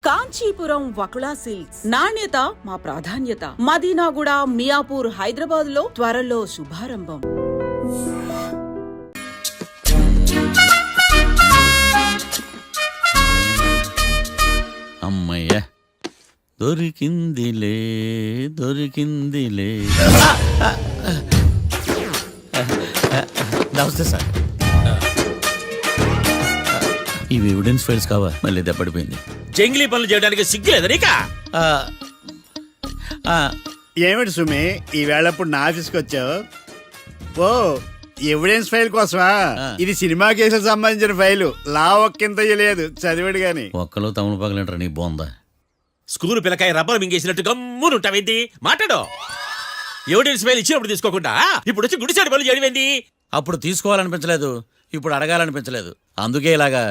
Kanchipuram Vakula silks, నాణ్యత మా ప్రాధాన్యత. మదీనాగూడ, మియాపూర్, హైదరాబాద్ లో త్వరలో శుభారంభం. అమ్మయ్య దొరికిందిలే దొరికిందిలే. నమస్తే సార్. ఇవి ఎవిడెన్స్ ఫైల్స్ కావా? మళ్ళీ దెబ్బడిపోయింది. జంగిలీ పనులు చేయడానికి సిగ్గులేదు నీకా? ఏమిటి సుమి ఈ వేళప్పుడు నా ఆఫీస్కి వచ్చావు? ఓ ఎవిడెన్స్ ఫైల్ కోసమా? ఇది సినిమా కేసులకు సంబంధించిన ఫైలు. లా ఒక్కింత లేదు, చదివాడు గాని. ఒక్కలో తమను పగలంటారా నీ బోందా? School పిల్లకాయ rubber మింగేసినట్టు గమ్మునుంటావేంది? మాట్లాడు. ఎవిడెన్స్ ఫైల్ ఇచ్చినప్పుడు తీసుకోకుండా ఇప్పుడు వచ్చి గుడిసాడు పనులు చేయడమేంది? అప్పుడు తీసుకోవాలనిపించలేదు, ఇప్పుడు అడగాలనిపించలేదు, అందుకే ఇలాగా.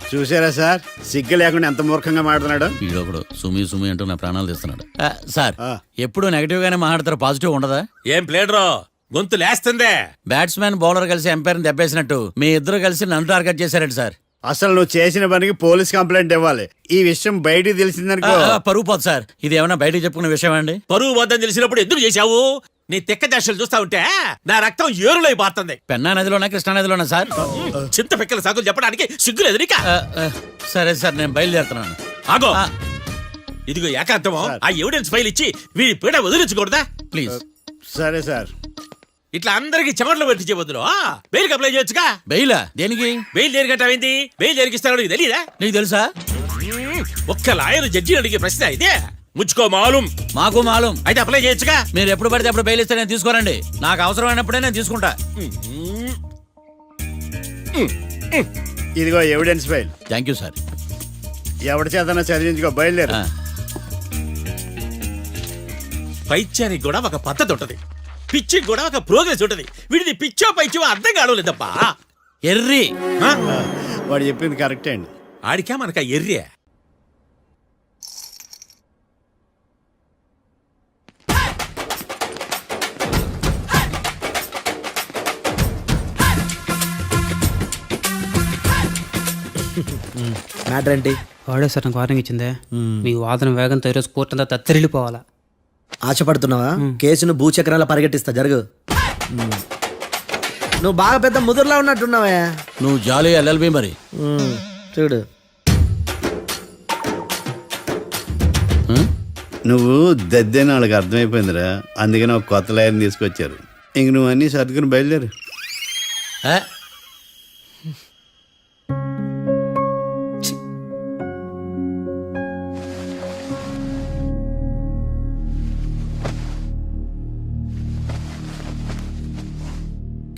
చూసారా సార్, సిగ్గు లేకుండా ఎంత మూర్ఖంగా మాట్లాడుతున్నాడు. వీడొకడు సుమి సుమి అంటూ నా ప్రాణాలు తీస్తున్నాడు. సార్, ఎప్పుడు నెగటివ్ గానే మాట్లాడతారు, పాజిటివ్ ఉండదా? ఏం ప్లేడరో గొంతు లేస్తుందే. బ్యాట్స్మెన్ బౌలర్ కలిసి ఎంపైర్ దెబ్బేసినట్టు మీ ఇద్దరు కలిసి నన్ను టార్గెట్ చేశారండి సార్. అసలు నువ్వు చేసిన పనికి పోలీస్ కంప్లైంట్ ఇవ్వాలి. ఈ విషయం బయటికి తెలిసిందనుకో పరువు పోదు సార్. ఇది ఏమైనా బయటికి చెప్పుకునే విషయం అండి? పరువు వద్దని తెలిసినప్పుడు ఎందుకు చేశావు? నీ తెక్క దశలు చూస్తా ఉంటే నా రక్తం ఏరులై పారుతుంది. పెన్నా నదిలోనా కృష్ణా నదిలోనా సార్? చింత పిక్కల సాగులు చెప్పడానికి సిగ్గులేదు నీకా? సరే సార్, నేను బయలుదేరుతున్నాను. ఆగో, ఇదిగో ఏకాంతమో ఆ ఎవిడెన్స్ ఫైల్ ఇచ్చి వీడి పీడ వదిలించకూడదా? ప్లీజ్. సరే సార్. ఇట్లా అందరికి చెమటలు పెట్టి చేయవద్దు. బెయిల్ అప్లై చేయొచ్చుగా. బెయిలా? దేనికి? బెయిల్ దేనికంటావేంది? బెయిల్ దేనికిస్తానో నీకు తెలీదా? నీకు తెలుసా? ఒక్క లాయర్ జడ్జి అడిగే ప్రశ్న ఇదే. ముచ్చుకో మాలూం. మాకు మాలూం. అయితే అప్లై చేయొచ్చుగా. మీరు ఎప్పుడు పడితే అప్పుడు బెయిల్ ఇస్తే నేను తీసుకోరండి. నాకు అవసరమైనప్పుడే నేను తీసుకుంటా. ఇదిగో evidence file. Thank you sir. ఎవరి చేతనా చదివించుకో, బయలుదేరు. పైత్యానికి కూడా ఒక పద్ధతి ఉంటది, పిచ్చికి కూడా ఒక ప్రోగ్రెస్ ఉంటది. వీడిది పిచ్చో పైచో అర్థం కావలేదప్పా. ఎర్రి. వాడు చెప్పింది కరెక్టే అండి. ఆడికా మనక ఎర్రే. మ్యాటర్ ఏంటి? వాడే సార్ నాకు వార్నింగ్ ఇచ్చిందే. మీ వాదన వేగంతో ఈరోజు కోర్టు అంతా తత్తరిల్లిపోవాలా. ఆశపడుతున్నావా? కేసును భూచక్రాల పరిగెట్టిస్తా, జరుగు. నువ్వు బాగా పెద్ద ముదురులా ఉన్నట్టున్నావే. నువ్వు జాలి ఎల్ఎల్బి మరి. చూడు, నువ్వు దద్దేని వాళ్ళకి అర్థమైపోయిందిరా. అందుకని ఒక కొత్త లాయర్ని తీసుకొచ్చారు. ఇంక నువ్వు అన్నీ సర్దుకుని బయలుదేరు.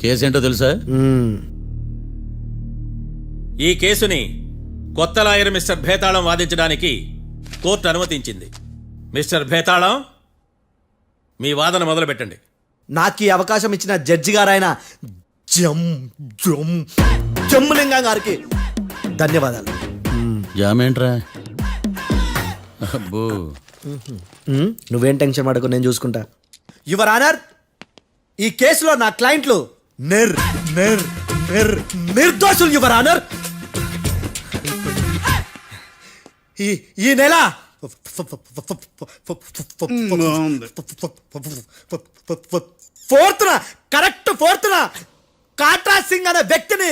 కేసు ఏంటో తెలుసా? ఈ కేసుని కొత్త లాయర్ మిస్టర్ భేతాళం వాదించడానికి కోర్టు అనుమతించింది. మిస్టర్ భేతాళం, మీ వాదన మొదలు పెట్టండి. నాకు ఈ అవకాశం ఇచ్చిన జడ్జి గారైన జమ్ములింగం గారికి ధన్యవాదాలు. జామేంట్రా? అబ్బో, నువ్వేం టెన్షన్ పడకు, నేను చూసుకుంటా. యువర్ ఆనర్, ఈ కేసులో నా క్లయింట్లు నిర్దోషులు యువర్ ఆనర్. ఈ నెల 4th correct 4th Katra Singh అనే వ్యక్తిని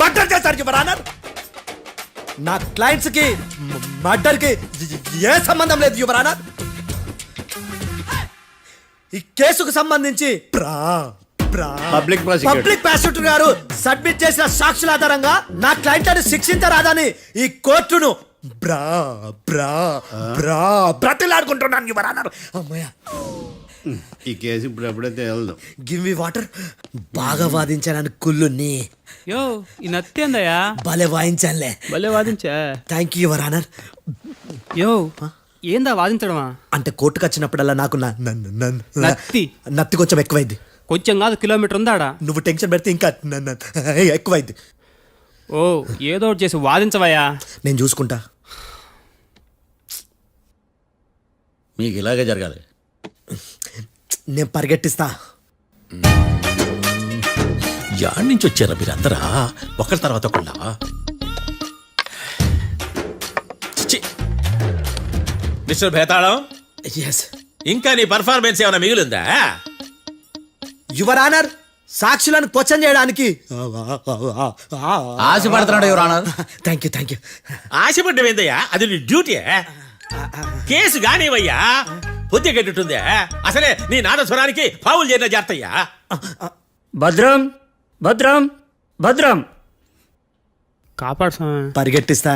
మర్డర్ చేశారు యువర్ ఆనర్. నా క్లయింట్స్ కి మర్డర్ కి ఏ సంబంధం లేదు యువర్ ఆనర్. ఈ కేసుకు సంబంధించి పబ్లిక్ ప్రాసిక్యూటర్ గారు సబ్మిట్ చేసిన సాక్షుల ఆధారంగా నా క్లయింట్లను శిక్షించరాదని ఈ కోర్టును బ్రతిలాడుకుంటున్నాను యువర్ ఆనర్. అమ్మయ్య, ఈ కేసు ఇప్పుడు ఎప్పుడైతే వెళ్దాం. Give me water. బాగా వాదించాను కుళ్ళుని. యో, ఈ నత్తేందయ్యా? భలే వాయించానులే. భలే వాదించా. Thank you your honour. యో, ఏందా వాదించడమా? అంటే కోర్టుకు వచ్చినప్పుడల్లా నాకు నత్తి కొంచెం ఎక్కువైంది. కొంచెం కాదు, కిలోమీటర్ ఉందాడా. నువ్వు టెన్షన్ పెడితే ఇంకా ఎక్కువైంది. ఓ, ఏదో ఒకటి చేసి వాదించవయ్యా. నేను చూసుకుంటా. మీకు ఇలాగే జరగాలి. నేను పరిగెట్టిస్తా. యాడ్ నుంచి వచ్చారా మీరందరా ఒకరి తర్వాత ఒకళ్ళ? మిస్టర్ భేతాళం, ఎస్ ఇంకా నీ పర్ఫార్మెన్స్ ఏమైనా మిగిలిందా? యువర్ ఆనర్, సాక్షులను క్వశ్చన్ చేయడానికి ఆశపడుతున్నాడు యువర్ ఆనర్. థ్యాంక్ యూ ఆశపడ్డం ఏందయ్యా, అది నీ డ్యూటీ. కేసు గానివయ్యా, బుద్ధి గట్టుందే. అసలే నీ నాదస్వరానికి పావులు చేరిన జాతయ్యా. భద్రం భద్రం భద్రం. కాపాడు స్వామి. పరిగెట్టిస్తా.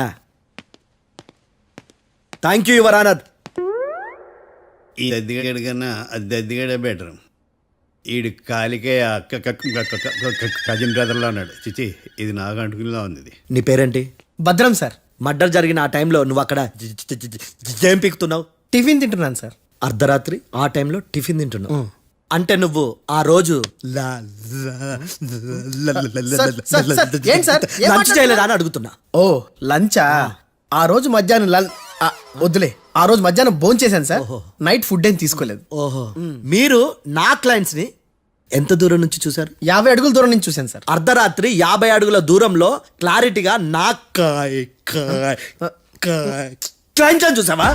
Thank you your honour. ఈ దద్దిగడి కన్నా అది దద్దిగడే బెటర్. ఈడు కాలికే కజిన్ బ్రదర్లో ఉన్నాడు. చిచి, ఇది నాకు అంటుకునిలా ఉంది. ఇది నీ పేరేంటి? భద్రం సార్. మర్డర్ జరిగిన ఆ టైంలో నువ్వు అక్కడ ఏం పీకుతున్నావు? టిఫిన్ తింటున్నాను సార్. అర్ధరాత్రి ఆ టైంలో టిఫిన్ తింటున్నావు అంటే నువ్వు ఆ రోజు ఏంటి సార్? ఏం లంచ్ చేయలేదా అని అడుగుతున్నా. ఓ లంచా? ఆ రోజు మధ్యాహ్నం వద్దులే, ఆ రోజు మధ్యాహ్నం భోజనం చేశాను సార్. నైట్ ఫుడ్ ఏం తీసుకోలేదు. ఓహో, మీరు నా క్లయింట్స్ ని ఎంత దూరం నుంచి చూసారు? 50 అడుగుల దూరం నుంచి చూశాను సార్. అర్ధరాత్రి 50 అడుగుల దూరంలో క్లారిటీగా నా క్లయింట్స్ అని చూసావా?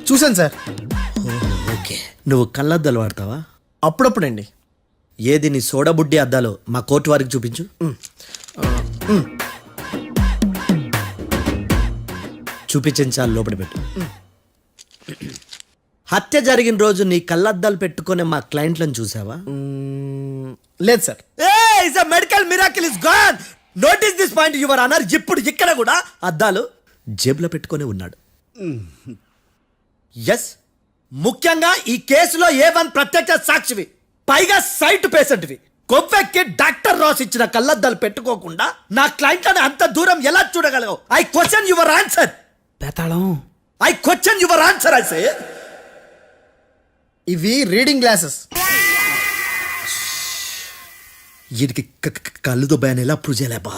చూశాను సార్. ఓకే, నువ్వు కళ్ళద్దాలు వాడతావా? అప్పుడప్పుడండి. ఏది నీ సోడబుడ్డి అద్దాలు మా కోర్టు వారికి చూపించు. చూపించండి చాలు, లోపల పెట్టు. హత్య జరిగిన రోజు నీ కళ్ళద్దాలు పెట్టుకునే మా క్లయింట్లను చూసావా? లేదు sir. Medical miracle is gone. Notice this point your honour. ఇప్పుడు ఇక్కడ కూడా అద్దాలు జేబులో పెట్టుకొని ఉన్నాడు. ఎస్, ముఖ్యంగా ఈ కేసులో A1 ప్రత్యక్ష సాక్షివి, పైగా సైట్ పేషెంట్వి. కొవ్వెక్కి డాక్టర్ రాస్ ఇచ్చిన కళ్ళద్దాలు పెట్టుకోకుండా నా క్లయింట్లను అంత దూరం ఎలా చూడగలవు? I question your answer. బేతాళం. I question your answer. I say ఇవి రీడింగ్ గ్లాసెస్. వీడికి కళ్ళు దుబ్బాయని ఎలా ప్రూవ్ చేయలేబా?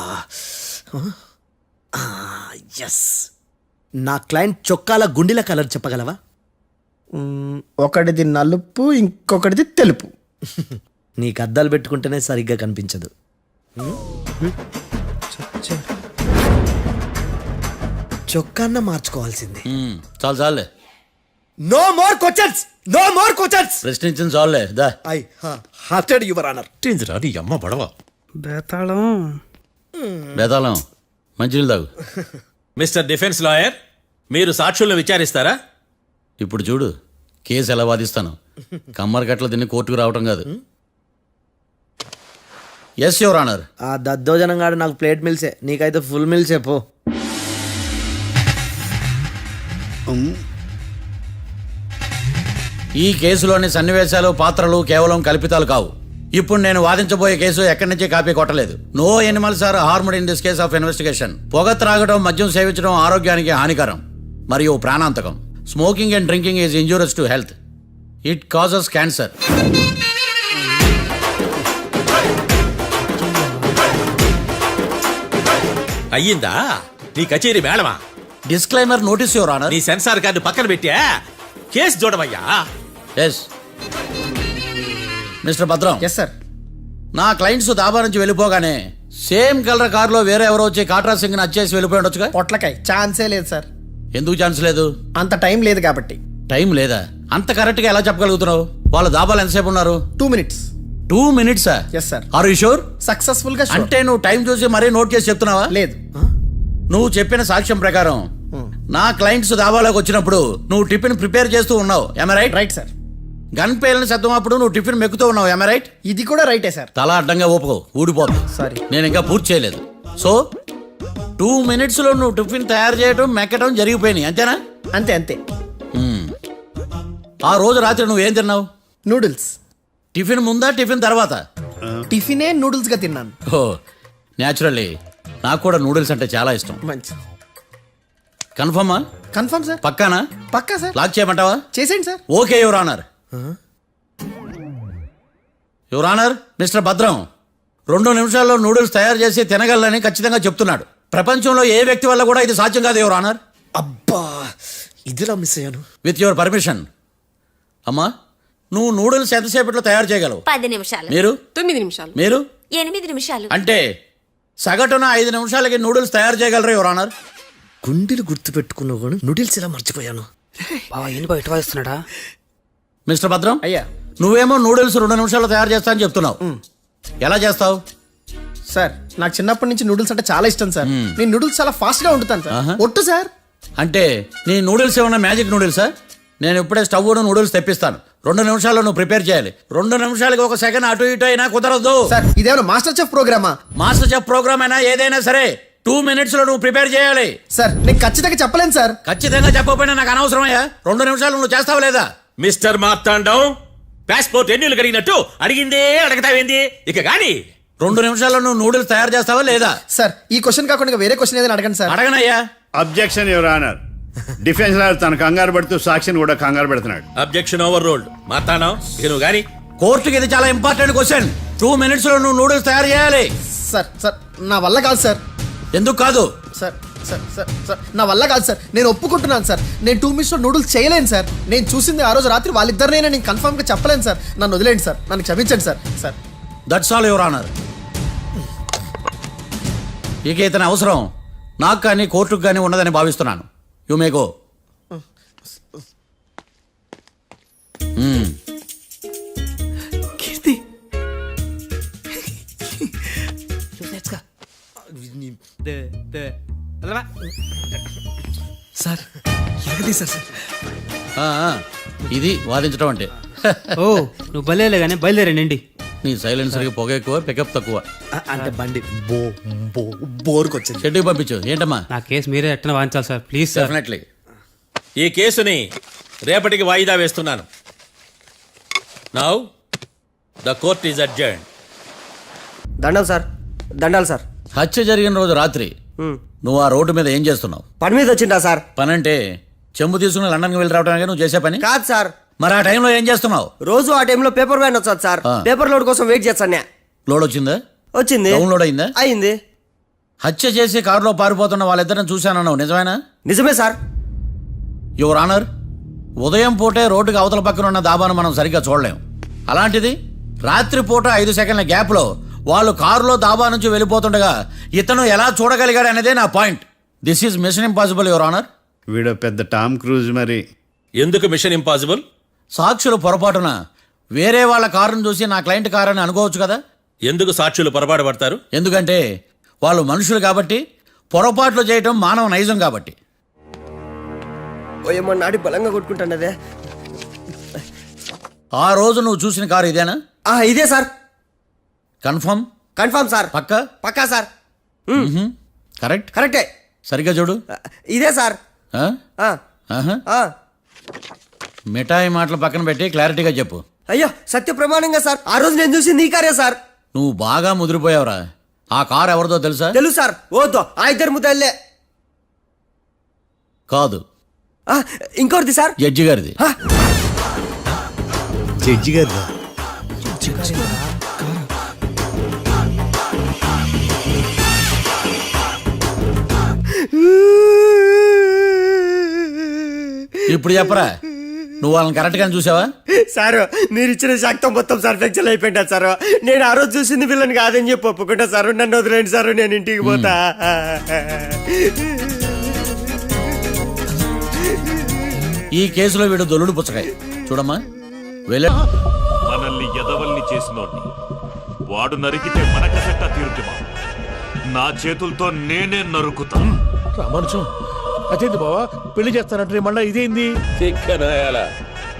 ఎస్, నా క్లయింట్ చొక్కాల గుండెల కలర్ చెప్పగలవా? ఒకటిది నలుపు, ఇంకొకటిది తెలుపు. నీకు అద్దాలు పెట్టుకుంటేనే సరిగ్గా కనిపించదు. చొక్కాన్న మార్చుకోవాల్సింది. చాలు చాలులే, no more questions, no more questions. ప్రశ్నించింది చాలులే. దా ఐ హార్టెడ్ యువర్ ఆనర్. నీ అమ్మ బడవ. బేతాళం. బేతాళం, మంచినీళ్ళు తాగు. మిస్టర్ డిఫెన్స్ లాయర్, మీరు సాక్షులను విచారిస్తారా? ఇప్పుడు చూడు కేసు ఎలా వాదిస్తాను. కమ్మరి కట్టలు తిని కోర్టుకు రావటం కాదు. Yes your honour. ఆ దద్దోజనం గాడు నాకు ప్లేట్ మిల్సే, నీకైతే ఫుల్ మిల్సే పో. ఈ కేసులోని సన్నివేశాలు, పాత్రలు కేవలం కల్పితాలు కావు. ఇప్పుడు నేను వాదించబోయే కేసు ఎక్కడి నుంచి కాపీ కొట్టలేదు. No animals are harmed in this case of investigation. పొగ త్రాగడం, మద్యం సేవించడం ఆరోగ్యానికి హానికరం మరియు ప్రాణాంతకం. Smoking and drinking is injurious to health. It causes cancer. అయ్యిందా నీ కచేరీ మేడమా? Disclaimer notice your honour. నీ సెన్సార్ కార్డు పక్కన పెట్టా కేసు చూడమయ్యా. Yes mister Bhadram. Yes sir. నా క్లయింట్స్ దాబా నుంచి వెళ్ళిపోగానే సేమ్ కలర్ కారులో వేరే ఎవరో వచ్చి కాట్రా సింగ్ ని వచ్చేసి వెళ్ళిపోయి ఉండొచ్చుగా. పొట్లకాయ ఛాన్సే లేదు సార్. ఎందుకు ఛాన్స్ లేదు? అంత టైం లేదు కాబట్టి. టైం లేదా? అంత కరెక్ట్ గా ఎలా చెప్పగలుగుతున్నావు? వాళ్ళ దాబాలు ఎంతసేపు ఉన్నారు? 2 minutes. 2 minutes? Yes sir. Are you sure? Successful గా sure. అంటే నువ్వు టైం చూసి మరీ నోట్ చేసి చెప్తున్నావా? లేదు. నువ్వు చెప్పిన సాక్ష్యం ప్రకారం నా క్లయింట్స్ దాబాలోకి వచ్చినప్పుడు నువ్వు టిఫిన్ ప్రిపేర్ చేస్తూ ఉన్నావు. ఎమ్ రైట్? Right sir. గన్ పేలిన శబ్దం అప్పుడు నువ్వు టిఫిన్ మెక్కుతూ ఉన్నావు. ఎమ్ రైట్? ఇది కూడా రైటే సార్. తల అడ్డంగా ఊపుకో, ఊడిపోతుంది. సారీ. నేను ఇంకా పూర్తి చేయలేదు. సో 2 minutes లో నువ్వు టిఫిన్ తయారు చేయడం, మెక్కడం జరిగిపోయినాయి, అంతేనా? అంతే అంతే. ఆ రోజు రాత్రి నువ్వేం తిన్నావు? నూడిల్స్. టిఫిన్ ముందా, టిఫిన్ తర్వాత? టిఫినే నూడిల్స్ గా తిన్నాను. ఓ న్యాచురల్లీ నాకు కూడా నూడిల్స్ అంటే చాలా ఇష్టం. మంచి. కన్ఫర్మా? Confirm sir. పక్కానా? పక్కా సార్. లాక్ చేయమంటావా? చేసేయండి sir. Okay your honour. Your honour, mister Bhadram 2 నిమిషాల్లో నూడిల్స్ తయారు చేసి తినగలని ఖచ్చితంగా చెప్తున్నాడు. ప్రపంచంలో ఏ వ్యక్తి వల్ల కూడా ఇది సాధ్యం కాదు యువర్ ఆనర్. అబ్బా, ఇదిలా మిస్ అయ్యాను. With your permission. అమ్మా, నువ్వు నూడిల్స్ ఎంతసేపట్లో తయారు చేయగలవు? 10 నిమిషాలు. మీరు? 9 నిమిషాలు. మీరు? 8 నిమిషాలు. అంటే సగటున 5 నిమిషాలకి నూడిల్స్ తయారు చేయగలరు యువర్ ఆనర్. గుండెలు గుర్తు పెట్టుకున్నావు కానీ నూడిల్స్ ఎలా మర్చిపోయాను? బావా ఏంటి బయట వాయిస్తున్నాడా? మిస్టర్ భద్రం, అయ్యా నువ్వేమో నూడిల్స్ 2 నిమిషాల్లో తయారు చేస్తా అని చెప్తున్నావు. ఎలా చేస్తావు? సార్ నాకు చిన్నప్పటి నుంచి నూడిల్స్ అంటే చాలా ఇష్టం సార్. నేను నూడిల్స్ చాలా ఫాస్ట్ గా వండుతాను సార్. ఒట్టు సార్. అంటే నీ నూడిల్స్ ఏమన్నా మ్యాజిక్ నూడిల్సా? నేను ఇప్పుడే స్టవ్ నూడిల్స్ తెప్పిస్తాను. 2 నిమిషాల్లో నువ్వు ప్రిపేర్ చేయాలి. 2 నిమిషాలకి 1 సెకండ్ అటు ఇటు అయినా కుదరదు. సార్ ఇదేమైనా మాస్టర్ చెఫ్ ప్రోగ్రామా? మాస్టర్ చెఫ్ ప్రోగ్రామ్ అయినా ఏదైనా సరే 2 minutes లో నువ్వు ప్రిపేర్ చేయాలి. సార్ నేను ఖచ్చితంగా చెప్పలేను సార్. ఖచ్చితంగా చెప్పకపోయినా నాకు అనవసరమయ్యా. 2 నిమిషాలు నువ్వు చేస్తావా లేదా? మిస్టర్ మార్తాండం, పాస్పోర్ట్ ఎన్నిళ్ళు కడిగినట్టు అడిగిందే అడగతావేంది? ఇక గాని 2 నిమిషాల్లో నువ్వు నూడిల్స్ తయారు చేస్తావా లేదా? సార్ ఈ క్వశ్చన్ కాకుండా వేరే క్వశ్చన్ ఏదైనా అడగండి సార్. అడగనయ్యా. Objection your honour. Defence lawyer తన కంగారు పెడుతూ సాక్షిని కూడా కంగారు పెడుతున్నాడు. Objection over rolled. మార్తాండం, ఇక నువ్వు గాని కోర్టుకి ఇది చాలా ఇంపార్టెంట్ క్వశ్చన్. 2 minutes లో నువ్వు నూడిల్స్ తయారు చేయాలి. సార్ సార్ నా వల్ల కాదు సార్. ఎందుకు కాదు? సార్ సార్ సార్ సార్ నా వల్ల కాదు సార్. నేను ఒప్పుకుంటున్నాను సార్. నేను 2 minutes లో నూడిల్స్ చేయలేను సార్. నేను చూసింది ఆ రోజు రాత్రి వాళ్ళిద్దరినైనా నేను కన్ఫర్మ్ గా చెప్పలేను సార్. నన్ను వదిలేండి సార్. నన్ను క్షమించండి sir. Sir that's all your honour. ఇక ఇతని అవసరం నాకు కానీ కోర్టుకు కానీ ఉన్నదని భావిస్తున్నాను. You may go. Keerthi sir ఎరగదీశారు సార్. ఇది వాదించడం అంటే. ఓ నువ్వు బలేలే కానీ బయలుదేరండి. నీ సైలెన్సర్కి పొగ ఎక్కువ, పికప్ తక్కువ. అంటే బండి బోర్కి వచ్చింది. షెడ్యూల్ పంపించు. ఏంటమ్మా? నా కేసు మీరే ఎట్టన వాయించాలి సార్, ప్లీజ్ సార్. డెఫినెట్లీ. ఈ కేసుని రేపటికి వాయిదా వేస్తున్నాను. Now the court is adjourned. దండాలు సార్, దండాలు సార్. హత్య జరిగిన రోజు రాత్రి నువ్వు ఆ రోడ్డు మీద ఏం చేస్తున్నావు? పని మీద వచ్చిందా సార్? పని అంటే చెంబు తీసుకుని లండన్కి వెళ్ళి రావడానికి నువ్వు చేసే పని కాదు సార్. మరి ఆ టైంలో ఏం చేస్తున్నావు? రోజు ఆ టైంలో పేపర్ వ్యాన్ వచ్చాది సార్. పేపర్ లోడ్ కోసం వెయిట్ చేస్తాను. లోడ్ వచ్చిందా? వచ్చింది. డౌన్లోడ్ అయిందా? అయింది. హత్య చేసి కారులో పారిపోతున్న వాళ్ళిద్దరిని చూశానన్నావు, నిజమేనా? నిజమే సార్. యువర్ ఆనర్, ఉదయం పూటే రోడ్డుకి అవతల పక్కన ఉన్న దాబాను మనం సరిగ్గా చూడలేం. అలాంటిది రాత్రి పూట 5 సెకండ్ల గ్యాప్లో వాళ్ళు కారులో దాబా నుంచి వెళ్ళిపోతుండగా ఇతను ఎలా చూడగలిగాడు అనేదే నా point. This is mission impossible your honour. వీడో పెద్ద టామ్ క్రూజ్ మరి. ఎందుకు మిషన్ ఇంపాసిబుల్? సాక్షులు పొరపాటున వేరే వాళ్ళ కారును చూసి నా క్లయింట్ కారు అని అనుకోవచ్చు కదా. ఎందుకు సాక్షులు పొరపాటు పడతారు? ఎందుకంటే వాళ్ళు మనుషులు కాబట్టి, పొరపాట్లు చేయటం మానవ నైజం కాబట్టి. ఏమో నాడి బలంగా కొట్టుకుంటానదే. ఆ రోజు నువ్వు చూసిన కారు ఇదేనా? ఇదే సార్. కన్ఫర్మ్? Confirm sir. పక్కా? పక్కా సార్. కరెక్ట్? కరెక్టే. సరిగ్గా చూడు. ఇదే సార్. ఆ? ఆ, ఆహా. ఆ. మిఠాయి మాటలు పక్కన పెట్టి క్లారిటీగా చెప్పు. అయ్యో సత్య ప్రమాణంగా సార్, ఆ రోజు నేను చూసింది ఈ కారే సార్. నువ్వు బాగా ముదిరిపోయావురా. ఆ కారు ఎవరిదో తెలుసా? తెలుసు సార్. ఓతో ఆ ఇద్దరు ముద్దల్లే. కాదు, ఇంకోటిది సార్. జడ్జి గారిది. జడ్జి గారు ఇప్పుడు చెప్పరా, నువ్వు వాళ్ళని కరెక్ట్ గానే చూసావా? సార్ మీరు ఇచ్చిన శాక్తం మొత్తం సార్ ఫ్రాక్చర్ అయిపోయింటా సార్. నేను ఆ రోజు చూసింది వీళ్ళని కాదని చెప్పి ఒప్పుకుంటా సార్. నన్ను వదిలేండి సార్, నేను ఇంటికి పోతా. ఈ కేసులో వీడు దొల్లుడు పుచ్చకాయ. చూడమ్మా, వెళ్ళ. మనల్ని ఎదవల్ని చేసినోడ్ని వాడు నరికితే మనకసెట్టా తీరుతుమా? నా చేతులతో నేనే నరుకుతా. రామానుజం, అదేంది బావా పెళ్లి చేస్తానంటే మళ్ళీ ఇదేంది?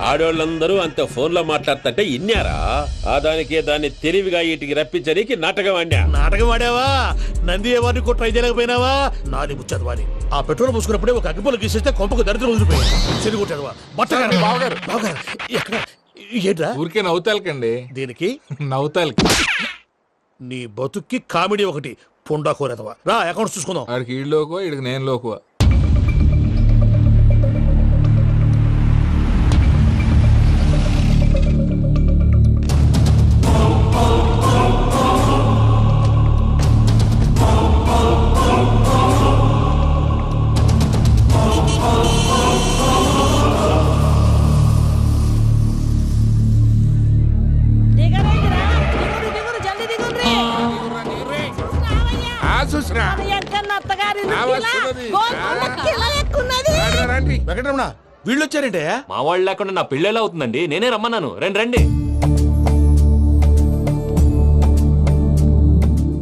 ఆడోళ్ళందరూ అంత ఫోన్లో మాట్లాడుతుంటే ఇన్నారా? ఆ దానికే దాన్ని తెలివిగా వీటికి రప్పించడానికి నాటకం ఆడా. నాటకం ఆడావా? నంది ఎవరిని కూడా ట్రై చేయలేకపోయినావా? నాది ముచ్చదు వాని. ఆ పెట్రోల్ పూసుకున్నప్పుడే ఒక అగ్గిపొలు గీసేస్తే కొంపకు దరిద్రం వదిలిపోయాయి. చెరుగుంటాడువా బట్టగారు బావగారు బావగారు ఎక్కడ ఏంట్రా? ఊరికే నవ్వుతాలకండి. దీనికి నవ్వుతాలకి నీ బతుక్కి కామెడీ ఒకటి. పుండా కోరేదవా రా, అకౌంట్స్ చూసుకుందాం. ఆడికి ఈడు లోకువ, ఈడికి నేను లోకువ. వెంకటరమణ వీళ్ళు వచ్చారంటే మా వాళ్ళు లేకుండా నా పెళ్ళి ఎలా అవుతుందండి? నేనే రమ్మన్నాను. రండి రండి.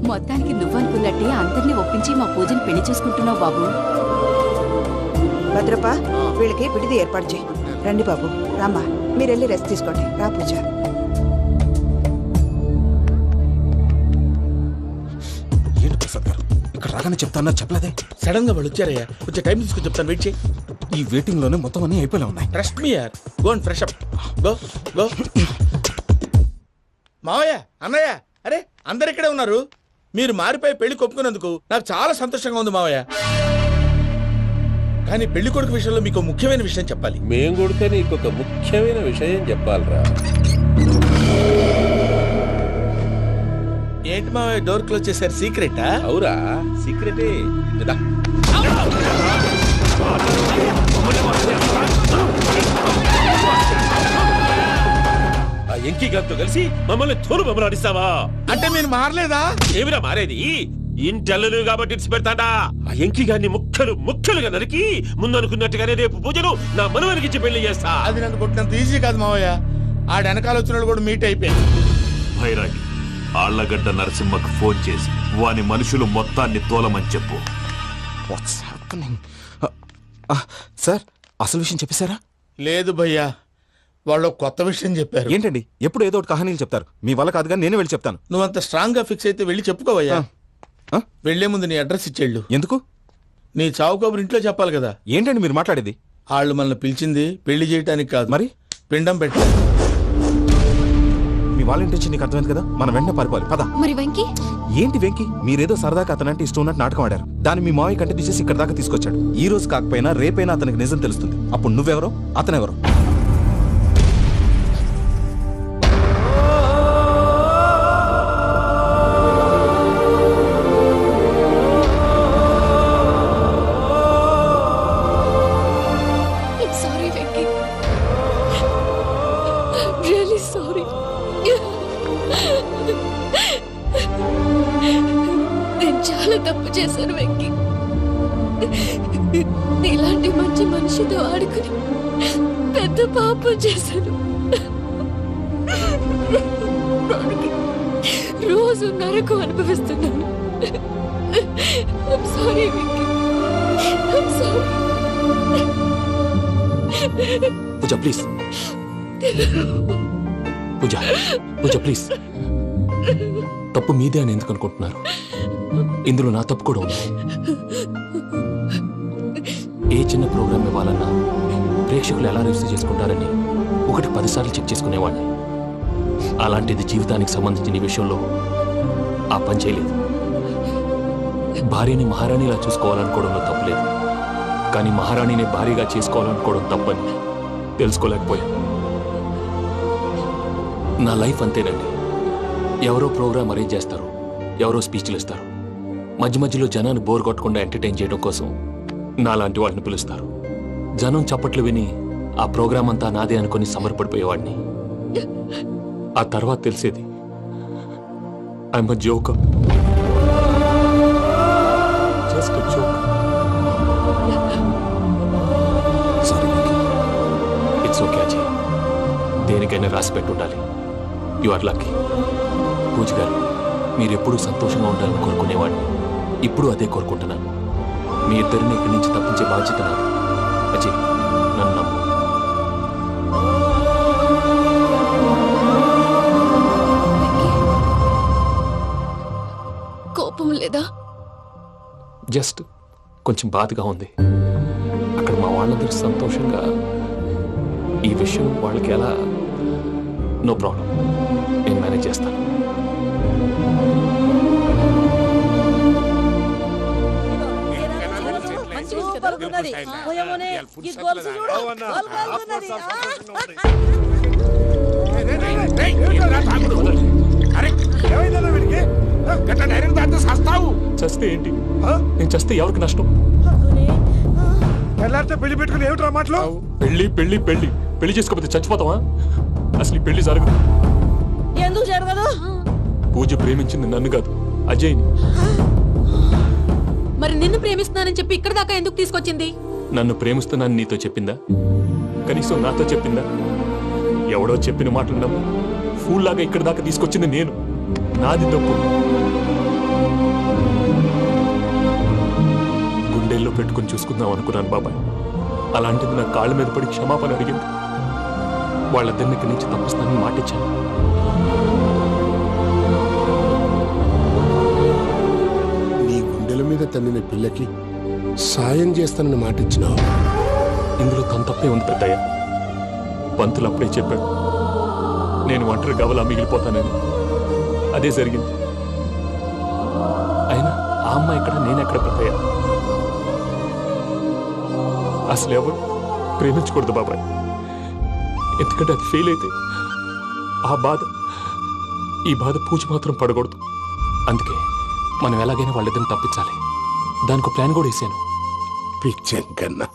మొత్తానికి నువ్వనుకున్నట్టే అందరినీ ఒప్పించి మా పూజని పెళ్లి చేసుకుంటున్నావు బాబు. భద్రప్ప వీళ్ళకి విడిది ఏర్పాటు చేయి. రండి బాబు, రామ్మా మీరు వెళ్ళి రెస్ట్ తీసుకోండి. రా పూజ. ఏంటి ప్రసాద్ గారు ఇక్కడ రాగానే చెప్తాను చెప్పలేదే? సడన్ గా వాళ్ళు వచ్చారయ్యా, కొంచెం టైం తీసుకుని చెప్తాను, వెయిట్ చేయి. ఈ వెయిటింగ్ లోనే మొత్తం అన్ని అయిపోయినా ఉన్నాయి. ట్రస్ట్ మీ యార్, go and fresh up. Go go. మావయ్య, అన్నయ్య, అరే అందరు ఇక్కడే ఉన్నారు. మీరు మారిపోయి పెళ్లి కొప్పుకున్నందుకు నాకు చాలా సంతోషంగా ఉంది మావయ్య. కానీ పెళ్లి కొడుకు విషయంలో మీకు ముఖ్యమైన విషయం చెప్పాలి. మేం కొడితే నీకు ఒక ముఖ్యమైన విషయం చెప్పాలరా. ఏంటి మావయ్య డోర్ క్లోజ్ చేశారు? సీక్రెటా? అవురా, సీక్రెటే. ఆ ఎంకి గారితో కలిసి మమ్మల్ని తోలు బొమ్మలాడిస్తావా? అంటే మీరు మారలేదా? ఏమిరా మారేది? ఇంటల్లు కాబట్టి ఇడిచి పెడతాడా? ఆ ఎంకి గారిని ముక్కలుగా నరికి ముందనుకున్నట్టుగానే రేపు పూజలు నా మనవనికిచ్చి పెళ్లి చేస్తా. అది నన్ను కొట్టినంత ఈజీ కాదు మావయ్య. ఆ వెనకాల వచ్చిన వాళ్ళు కూడా మీట్ అయిపోయింది. భైరాగి ఆళ్లగడ్డ నరసింహకు ఫోన్ చేసి వాని మనుషులు మొత్తాన్ని తోలమని చెప్పు. సార్ అసలు విషయం చెప్పేశారా? లేదు భయ్యా, వాళ్ళు కొత్త విషయం చెప్పారు. ఏంటండి ఎప్పుడు ఏదో ఒకటి కహానీలు చెప్తారు? మీ వల్ల కాదుగా, నేనే వెళ్ళి చెప్తాను. నువ్వంత స్ట్రాంగ్ గా ఫిక్స్ అయితే వెళ్ళి చెప్పుకోవయ్యా. వెళ్లే ముందు నీ అడ్రస్ ఇచ్చేళ్ళు. ఎందుకు? నీ చావు కబురు ఇంట్లో చెప్పాలి కదా. ఏంటండి మీరు మాట్లాడేది? వాళ్ళు మనల్ని పిలిచింది పెళ్లి చేయటానికి కాదు, మరి పిండం పెట్టాలి. మీ వాళ్ళ ఇంటి నీకు అర్థమైంది కదా, మనం వెంటనే పారిపోవాలి. పద. మరి వెంకీ? ఏంటి వెంకి? మీరేదో సరదాగా అతనంటే ఇష్టం ఉన్నట్టు నాటకం ఆడారు. దాన్ని మీ మావయ్య కంటే తీసేసి ఇక్కడ దాకా తీసుకొచ్చాడు. ఈ రోజు కాకపోయినా రేపైనా అతనికి నిజం తెలుస్తుంది. అప్పుడు నువ్వెవరో అతనెవరో. Sorry Venky, really sorry. నేను చాలా తప్పు చేశాను వెంకీ. నీలాంటి మంచి మనిషితో ఆడుకుని పెద్ద పాపం చేశాను. రోజు నరకం అనుభవిస్తున్నాను. Sorry Venky, sorry. Pooja please, Pooja Pooja please. తప్పు మీదే అని ఎందుకు అనుకుంటున్నారు? ఇందులో నా తప్పు కూడా ఉంది. ఏ చిన్న ప్రోగ్రామ్ ఇవ్వాలన్నా ప్రేక్షకులు ఎలా రిసీవ్ చేసుకుంటారని 1-10 సార్లు చెక్ చేసుకునేవాడిని. అలాంటిది జీవితానికి సంబంధించిన ఈ విషయంలో ఆ పని చేయలేదు. భార్యని మహారాణిలా చూసుకోవాలనుకోవడంలో తప్పులేదు, కానీ మహారాణిని భార్యగా చేసుకోవాలనుకోవడం తప్పని తెలుసుకోలేకపోయాను. నా లైఫ్ అంతేనండి. ఎవరో ప్రోగ్రామ్ అరేంజ్ చేస్తారు, ఎవరో స్పీచ్లు ఇస్తారు. మధ్య మధ్యలో జనాన్ని బోర్ కొట్టకుండా ఎంటర్టైన్ చేయడం కోసం నాలాంటి వాళ్ళని పిలుస్తారు. జనం చప్పట్లు విని ఆ ప్రోగ్రామ్ అంతా నాదే అనుకుని సమర్పడిపోయేవాడిని. ఆ తర్వాత తెలిసేది I'm a joker. Just a joker. Sorry, it's okay Ajay. దేనికైనా రాసి పెట్టుండాలి. You are lucky. Pooja garu, మీరెప్పుడూ సంతోషంగా ఉండాలని కోరుకునేవాడిని. ఇప్పుడు అదే కోరుకుంటున్నాను. మీ ఇద్దరిని ఇక్కడి నుంచి తప్పించే బాధ్యత నాది. అజయ్, నన్ను నమ్ము. కోపం లేదా? జస్ట్ కొంచెం బాధగా ఉంది. అక్కడ మా వాళ్ళందరూ సంతోషంగా ఈ విషయం వాళ్ళకి ఎలా. నో ప్రాబ్లం, నేను మేనేజ్ చేస్తాను. చస్తే ఏంటి? నేను చస్తే ఎవరికి నష్టం? పెళ్లి పెట్టుకుని ఏమిట్రా మాటలు? పెళ్లి పెళ్లి పెళ్లి పెళ్లి చేసుకోకపోతే చచ్చిపోతావా? అసలు ఈ పెళ్లి జరగదు. ఎందుకు జరగదు? పూజ ప్రేమించింది నన్ను కాదు, అజయ్ని. మరి నిన్ను ప్రేమిస్తున్నానని చెప్పి ఇక్కడ దాకా ఎందుకు తీసుకొచ్చింది? నన్ను ప్రేమిస్తున్నాను నీతో చెప్పిందా? కనీసం నాతో చెప్పిందా? ఎవడో చెప్పిన మాటలు నమ్మి ఫూల్లాగా ఇక్కడి దాకా తీసుకొచ్చింది నేను. నాది తప్పు. గుండెల్లో పెట్టుకుని చూసుకుందాం అనుకున్నాను బాబాయ్. అలాంటిది నా కాళ్ళ మీద పడి క్షమాపణ అడిగింది. వాళ్ళిద్దరిని ఇక్కడి నుంచి తప్పిస్తానని మాటిచ్చాను. నీ గుండెల మీద తన్నిన పిల్లకి సాయం చేస్తానని మాటిచ్చినావు. ఇందులో తన తప్పే ఉంది పెద్దయ్య. పంతులు అప్పుడే చెప్పాడు నేను ఒంటరి గవలా మిగిలిపోతానని. అదే జరిగింది. అయినా ఆ అమ్మాయి ఎక్కడ, నేనెక్కడ పెద్దయ్య? అసలు ఎవరు ప్రేమించకూడదు బాబాయ్. ఎందుకంటే అది ఫెయిల్ అయితే ఈ బాధ పూజ మాత్రం పడకూడదు. అందుకే మనం ఎలాగైనా వాళ్ళిద్దరిని తప్పించాలి. దానికి ప్లాన్ కూడా వేసాను. పిచ్చంకన్నా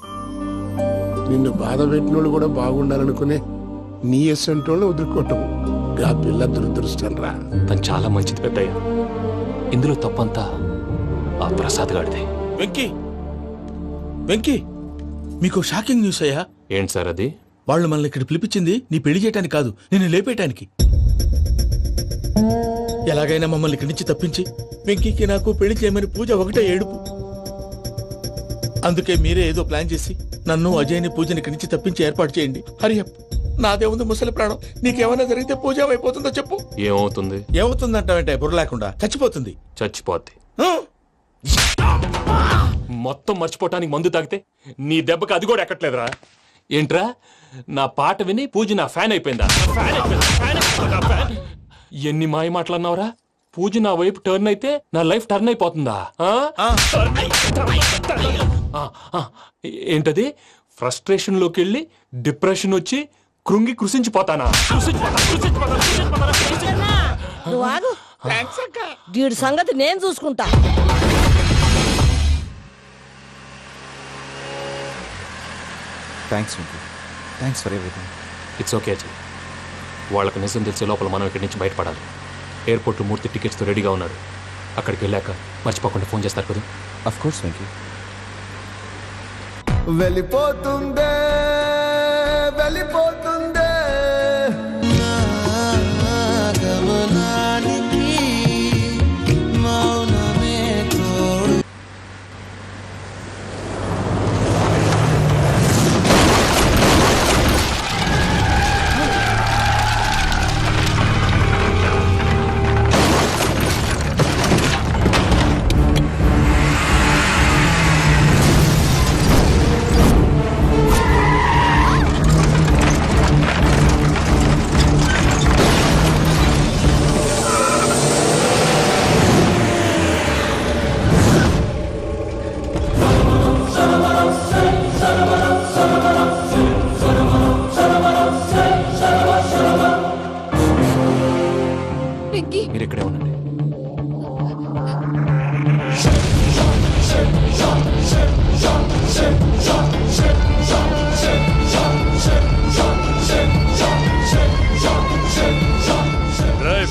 నిన్ను బాధ పెట్టినోళ్ళు కూడా బాగుండాలనుకునే నీ ఎస్సంటోళ్ళు వదులుకోవటం ఆ పిల్ల దురదృష్టం రా. తను చాలా మంచిది పెద్దయ్య. ఇందులో తప్పంతా ఆ ప్రసాద్ గాడిదే. వెంకీ, మీకు షాకింగ్ న్యూస్ అయ్యా. ఏంటి సార్ అది? వాళ్ళు మనల్ని ఇక్కడ పిలిపించింది నీ పెళ్లి చేయటానికి కాదు, నిన్ను లేపేయటానికి. ఎలాగైనా మమ్మల్ని ఇక్కడి నుంచి తప్పించి వెంకీకి నాకు పెళ్లి చేయమని పూజ ఒకటే ఏడుపు. అందుకే మీరే ఏదో ప్లాన్ చేసి నన్ను అజయ్ని పూజని ఇక్కడి నుంచి తప్పించి ఏర్పాటు చేయండి. హరియప్, నాదే ఉంది ముసలి ప్రాణం. నీకేమైనా జరిగితే పూజ అయిపోతుందో చెప్పు. ఏమవుతుంది? ఏమవుతుందంటావంటే బుర్ర లేకుండా చచ్చిపోతుంది. చచ్చిపోద్ది. మొత్తం మర్చిపోవటానికి మందు తాగితే నీ దెబ్బకి అది కూడా ఎక్కట్లేదురా. ఏంట్రా, నా పాట విని పూజ నా ఫ్యాన్ అయిపోయిందా? ఎన్ని మాయ మాటలన్నావురా? పూజ నా వైపు టర్న్ అయితే నా లైఫ్ టర్న్ అయిపోతుందా? ఏంటది? ఫ్రస్ట్రేషన్ లోకి వెళ్ళి డిప్రెషన్ వచ్చి కృంగి కృషించిపోతానా? వీడి సంగతి నేను చూసుకుంటా. Thanks for everything. It's okay Ajay. వాళ్ళకి నిజం తెలిసే లోపల మనం ఇక్కడి నుంచి బయటపడాలి. ఎయిర్పోర్ట్లో మూర్తి టికెట్స్తో రెడీగా ఉన్నాడు. అక్కడికి వెళ్ళాక మర్చిపోకుండా ఫోన్ చేస్తారు కదా. Of course Venky. వెళ్ళిపోతుందే వెళ్ళిపోతుందే మీరు ఇక్కడే ఉండండి.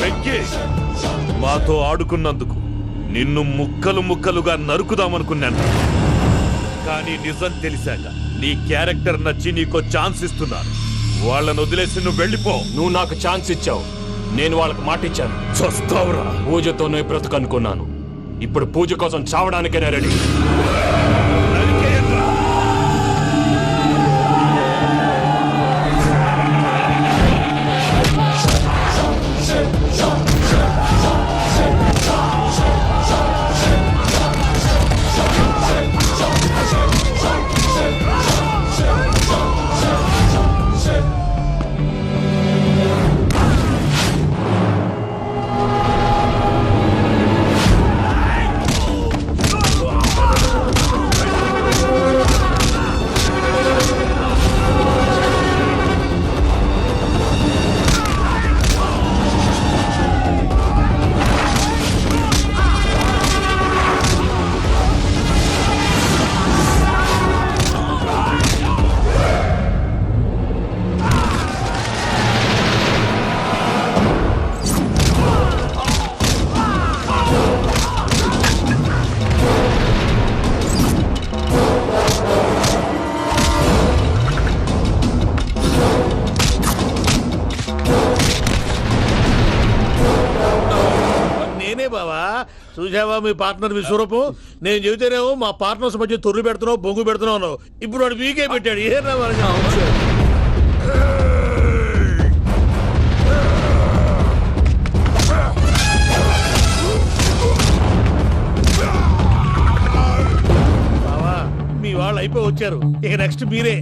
వెంకీ, మాతో ఆడుకున్నందుకు నిన్ను ముక్కలు ముక్కలుగా నరుకుదామనుకున్నాను. కానీ నిజం తెలిసాక నీ క్యారెక్టర్ నచ్చి నీకో ఛాన్స్ ఇస్తున్నాను. వాళ్ళను వదిలేసి నువ్వు వెళ్ళిపో. నువ్వు నాకు ఛాన్స్ ఇచ్చావు, నేను వాళ్ళకి మాట ఇచ్చాను. చస్తావురా. పూజతోనే బ్రతుకనుకున్నాను. ఇప్పుడు పూజ కోసం చావడానికైనా రెడీ. చూసావా మీ పార్ట్నర్ విశ్వరూపం? నేను చెబితేనేమో మా పార్ట్నర్స్ మధ్య తొర్రు పెడుతున్నావు, బొంగు పెడుతున్నావు అన్నావు. ఇప్పుడు వాడు వీకే పెట్టాడు. ఏ మీ వాళ్ళు అయిపోయి వచ్చారు. ఇక నెక్స్ట్ మీరే.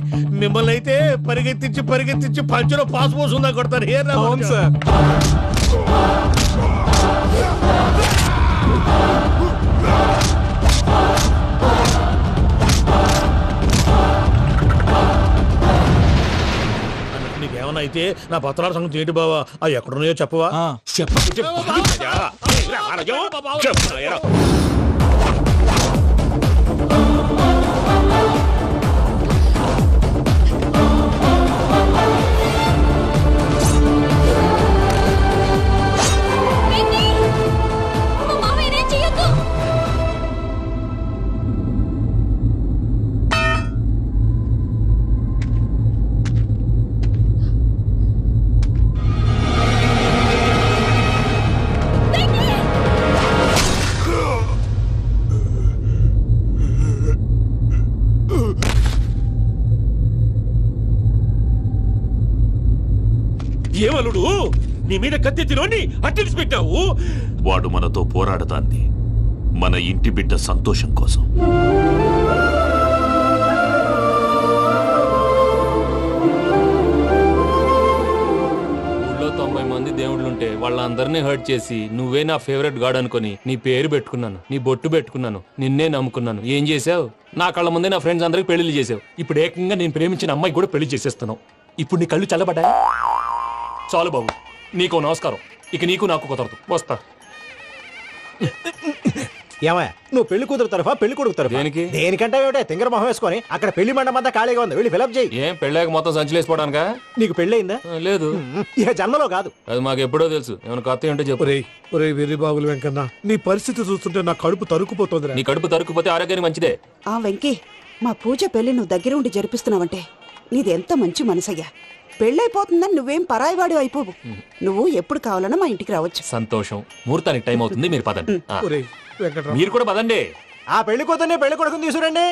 మిమ్మల్ని అయితే పరిగెత్తించి పంచలో పాస్ పోసుందా కొడతారు. ఏ సార్ నీకేమన్నా అయితే నా పత్రాల సంగతి ఏంటి బావా? అవి ఎక్కడున్నాయో చెప్పవా? ఏమలుడు నీ మీద కత్తెత్తిలోని అట్టెలిసి పెట్టావు. వాడు మనతో పోరాడతాంది మన ఇంటి బిడ్డ సంతోషం కోసం. ఊళ్ళో 90 మంది దేవుళ్ళుంటే వాళ్ళందరినీ హర్ట్ చేసి నువ్వే నా ఫేవరెట్ గాడ్ అనుకుని నీ పేరు పెట్టుకున్నాను, నీ బొట్టు పెట్టుకున్నాను, నిన్నే నమ్ముకున్నాను. ఏం చేసావు? నా కళ్ళ ముందే నా ఫ్రెండ్స్ అందరికి పెళ్లి చేసావు. ఇప్పుడు ఏకంగా నేను ప్రేమించిన అమ్మాయి కూడా పెళ్లి చేసేస్తున్నావు. ఇప్పుడు నీ కళ్ళు చల్లబడ్డాయి. చాలు బాబు, నీకో నమస్కారం. ఇక నీకు నాకు కుదరదు. వస్తా. ఏమయ్య, నువ్వు పెళ్లి కూతురు తరఫా పెళ్లి కొడుకు తరఫా? దేనికి? దేనికంటే ఏమిటే తింగర మొహం వేసుకొని అక్కడ పెళ్లి మండపం అంతా ఖాళీగా ఉంది, వెళ్ళి ఫిలప్ చేయి. ఏం పెళ్ళాక మొత్తం సంచలేసిపోవడానికా? నీకు పెళ్ళయిందా? లేదు. ఇక జన్మలో కాదు. అది మాకు ఎప్పుడో తెలుసు. ఏమైనా కొత్త ఏంటో చెప్పు. ఒరే వెర్రి బాబులు వెంకన్న, నీ పరిస్థితి చూస్తుంటే నా కడుపు తరుక్కుపోతుంది. నీ కడుపు తరుక్కుపోతే ఆరోగ్యానికి మంచిదే. ఆ వెంకీ, మా పూజ పెళ్లి నువ్వు దగ్గర ఉండి జరిపిస్తున్నావంటే నీది ఎంత మంచి మనసయ్యా. పెళ్ళైపోతుందని నువ్వేం పరాయివాడు అయిపోవు. నువ్వు ఎప్పుడు కావాలన్నా మా ఇంటికి రావచ్చు. సంతోషం. ముహూర్తానికి టైం అవుతుంది, మీరు పదండి. ఒరేయ్ వెంకట్రావు, మీరు కూడా పదండి. ఆ పెళ్లి కూతుర్ని పెళ్లి కొడుకుని తీసుకురండి.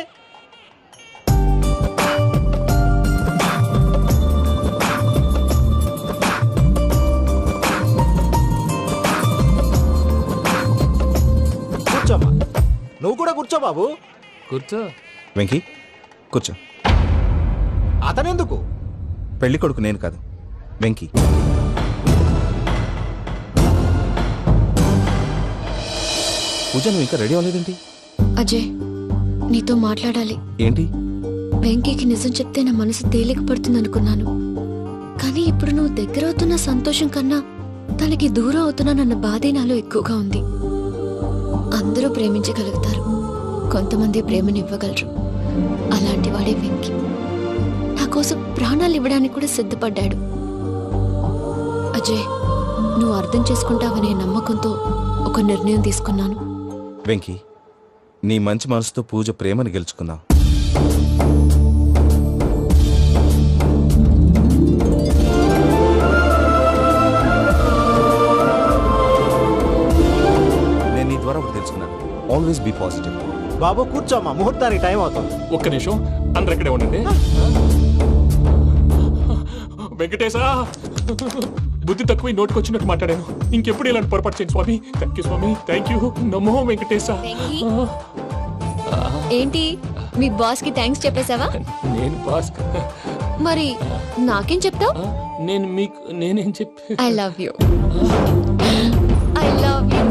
కూర్చోమ్మా. నువ్వు కూడా కూర్చో బాబు. కూర్చో. వెంకీ కూర్చో. అతనెందుకు? పెళ్లి కొడుకు నేను కాదు, వెంకీ. పూజ, నువ్వు ఇంకా రెడీ అవ్వలేదేంటి? అజయ్, నీతో మాట్లాడాలి. ఏంటి? వెంకీకి నిజం చెప్తే నా మనసు తేలిక పడుతుంది అనుకున్నాను. కానీ ఇప్పుడు నువ్వు దగ్గర అవుతున్న సంతోషం కన్నా తనకి దూరం అవుతున్నానన్న బాధే నాలో ఎక్కువగా ఉంది. అందరూ ప్రేమించగలుగుతారు, కొంతమంది ప్రేమనివ్వగలరు. అలాంటి వాడే వెంకీ. నా కోసం ప్రాణాలు ఇవ్వడానికి కూడా సిద్ధపడ్డాడు. అజయ్, నువ్వు అర్థం చేసుకుంటావనే నమ్మకంతో ఒక నిర్ణయం తీసుకున్నాను. వెంకీ, నీ మంచి మనసుతో పూజ ప్రేమను గెలుచుకున్నావు. నేను నీ ద్వారా ఒకటి తెలుసుకున్నాను. Always be positive. బాబు కూర్చోమ్మా, ముహూర్తానికి టైం అవుతుంది. ఒక్క నిమిషం, అందరు ఇక్కడే ఉండండి. వెంకటేశా, బుద్ధి తక్కువ నోటుకొచ్చినట్టు మాట్లాడాను. ఇంకెప్పుడు ఇలాంటి పొరపాటు చేయండి స్వామి. థ్యాంక్ యూ స్వామి, థ్యాంక్ యూ. నమో వెంకటేశా. ఏంటి, మీ బాస్ కి థ్యాంక్స్ చెప్పేశావా? నేను బాస్. మరి నాకేం చెప్తావు? నేనేం చెప్పి? I love you. I love you.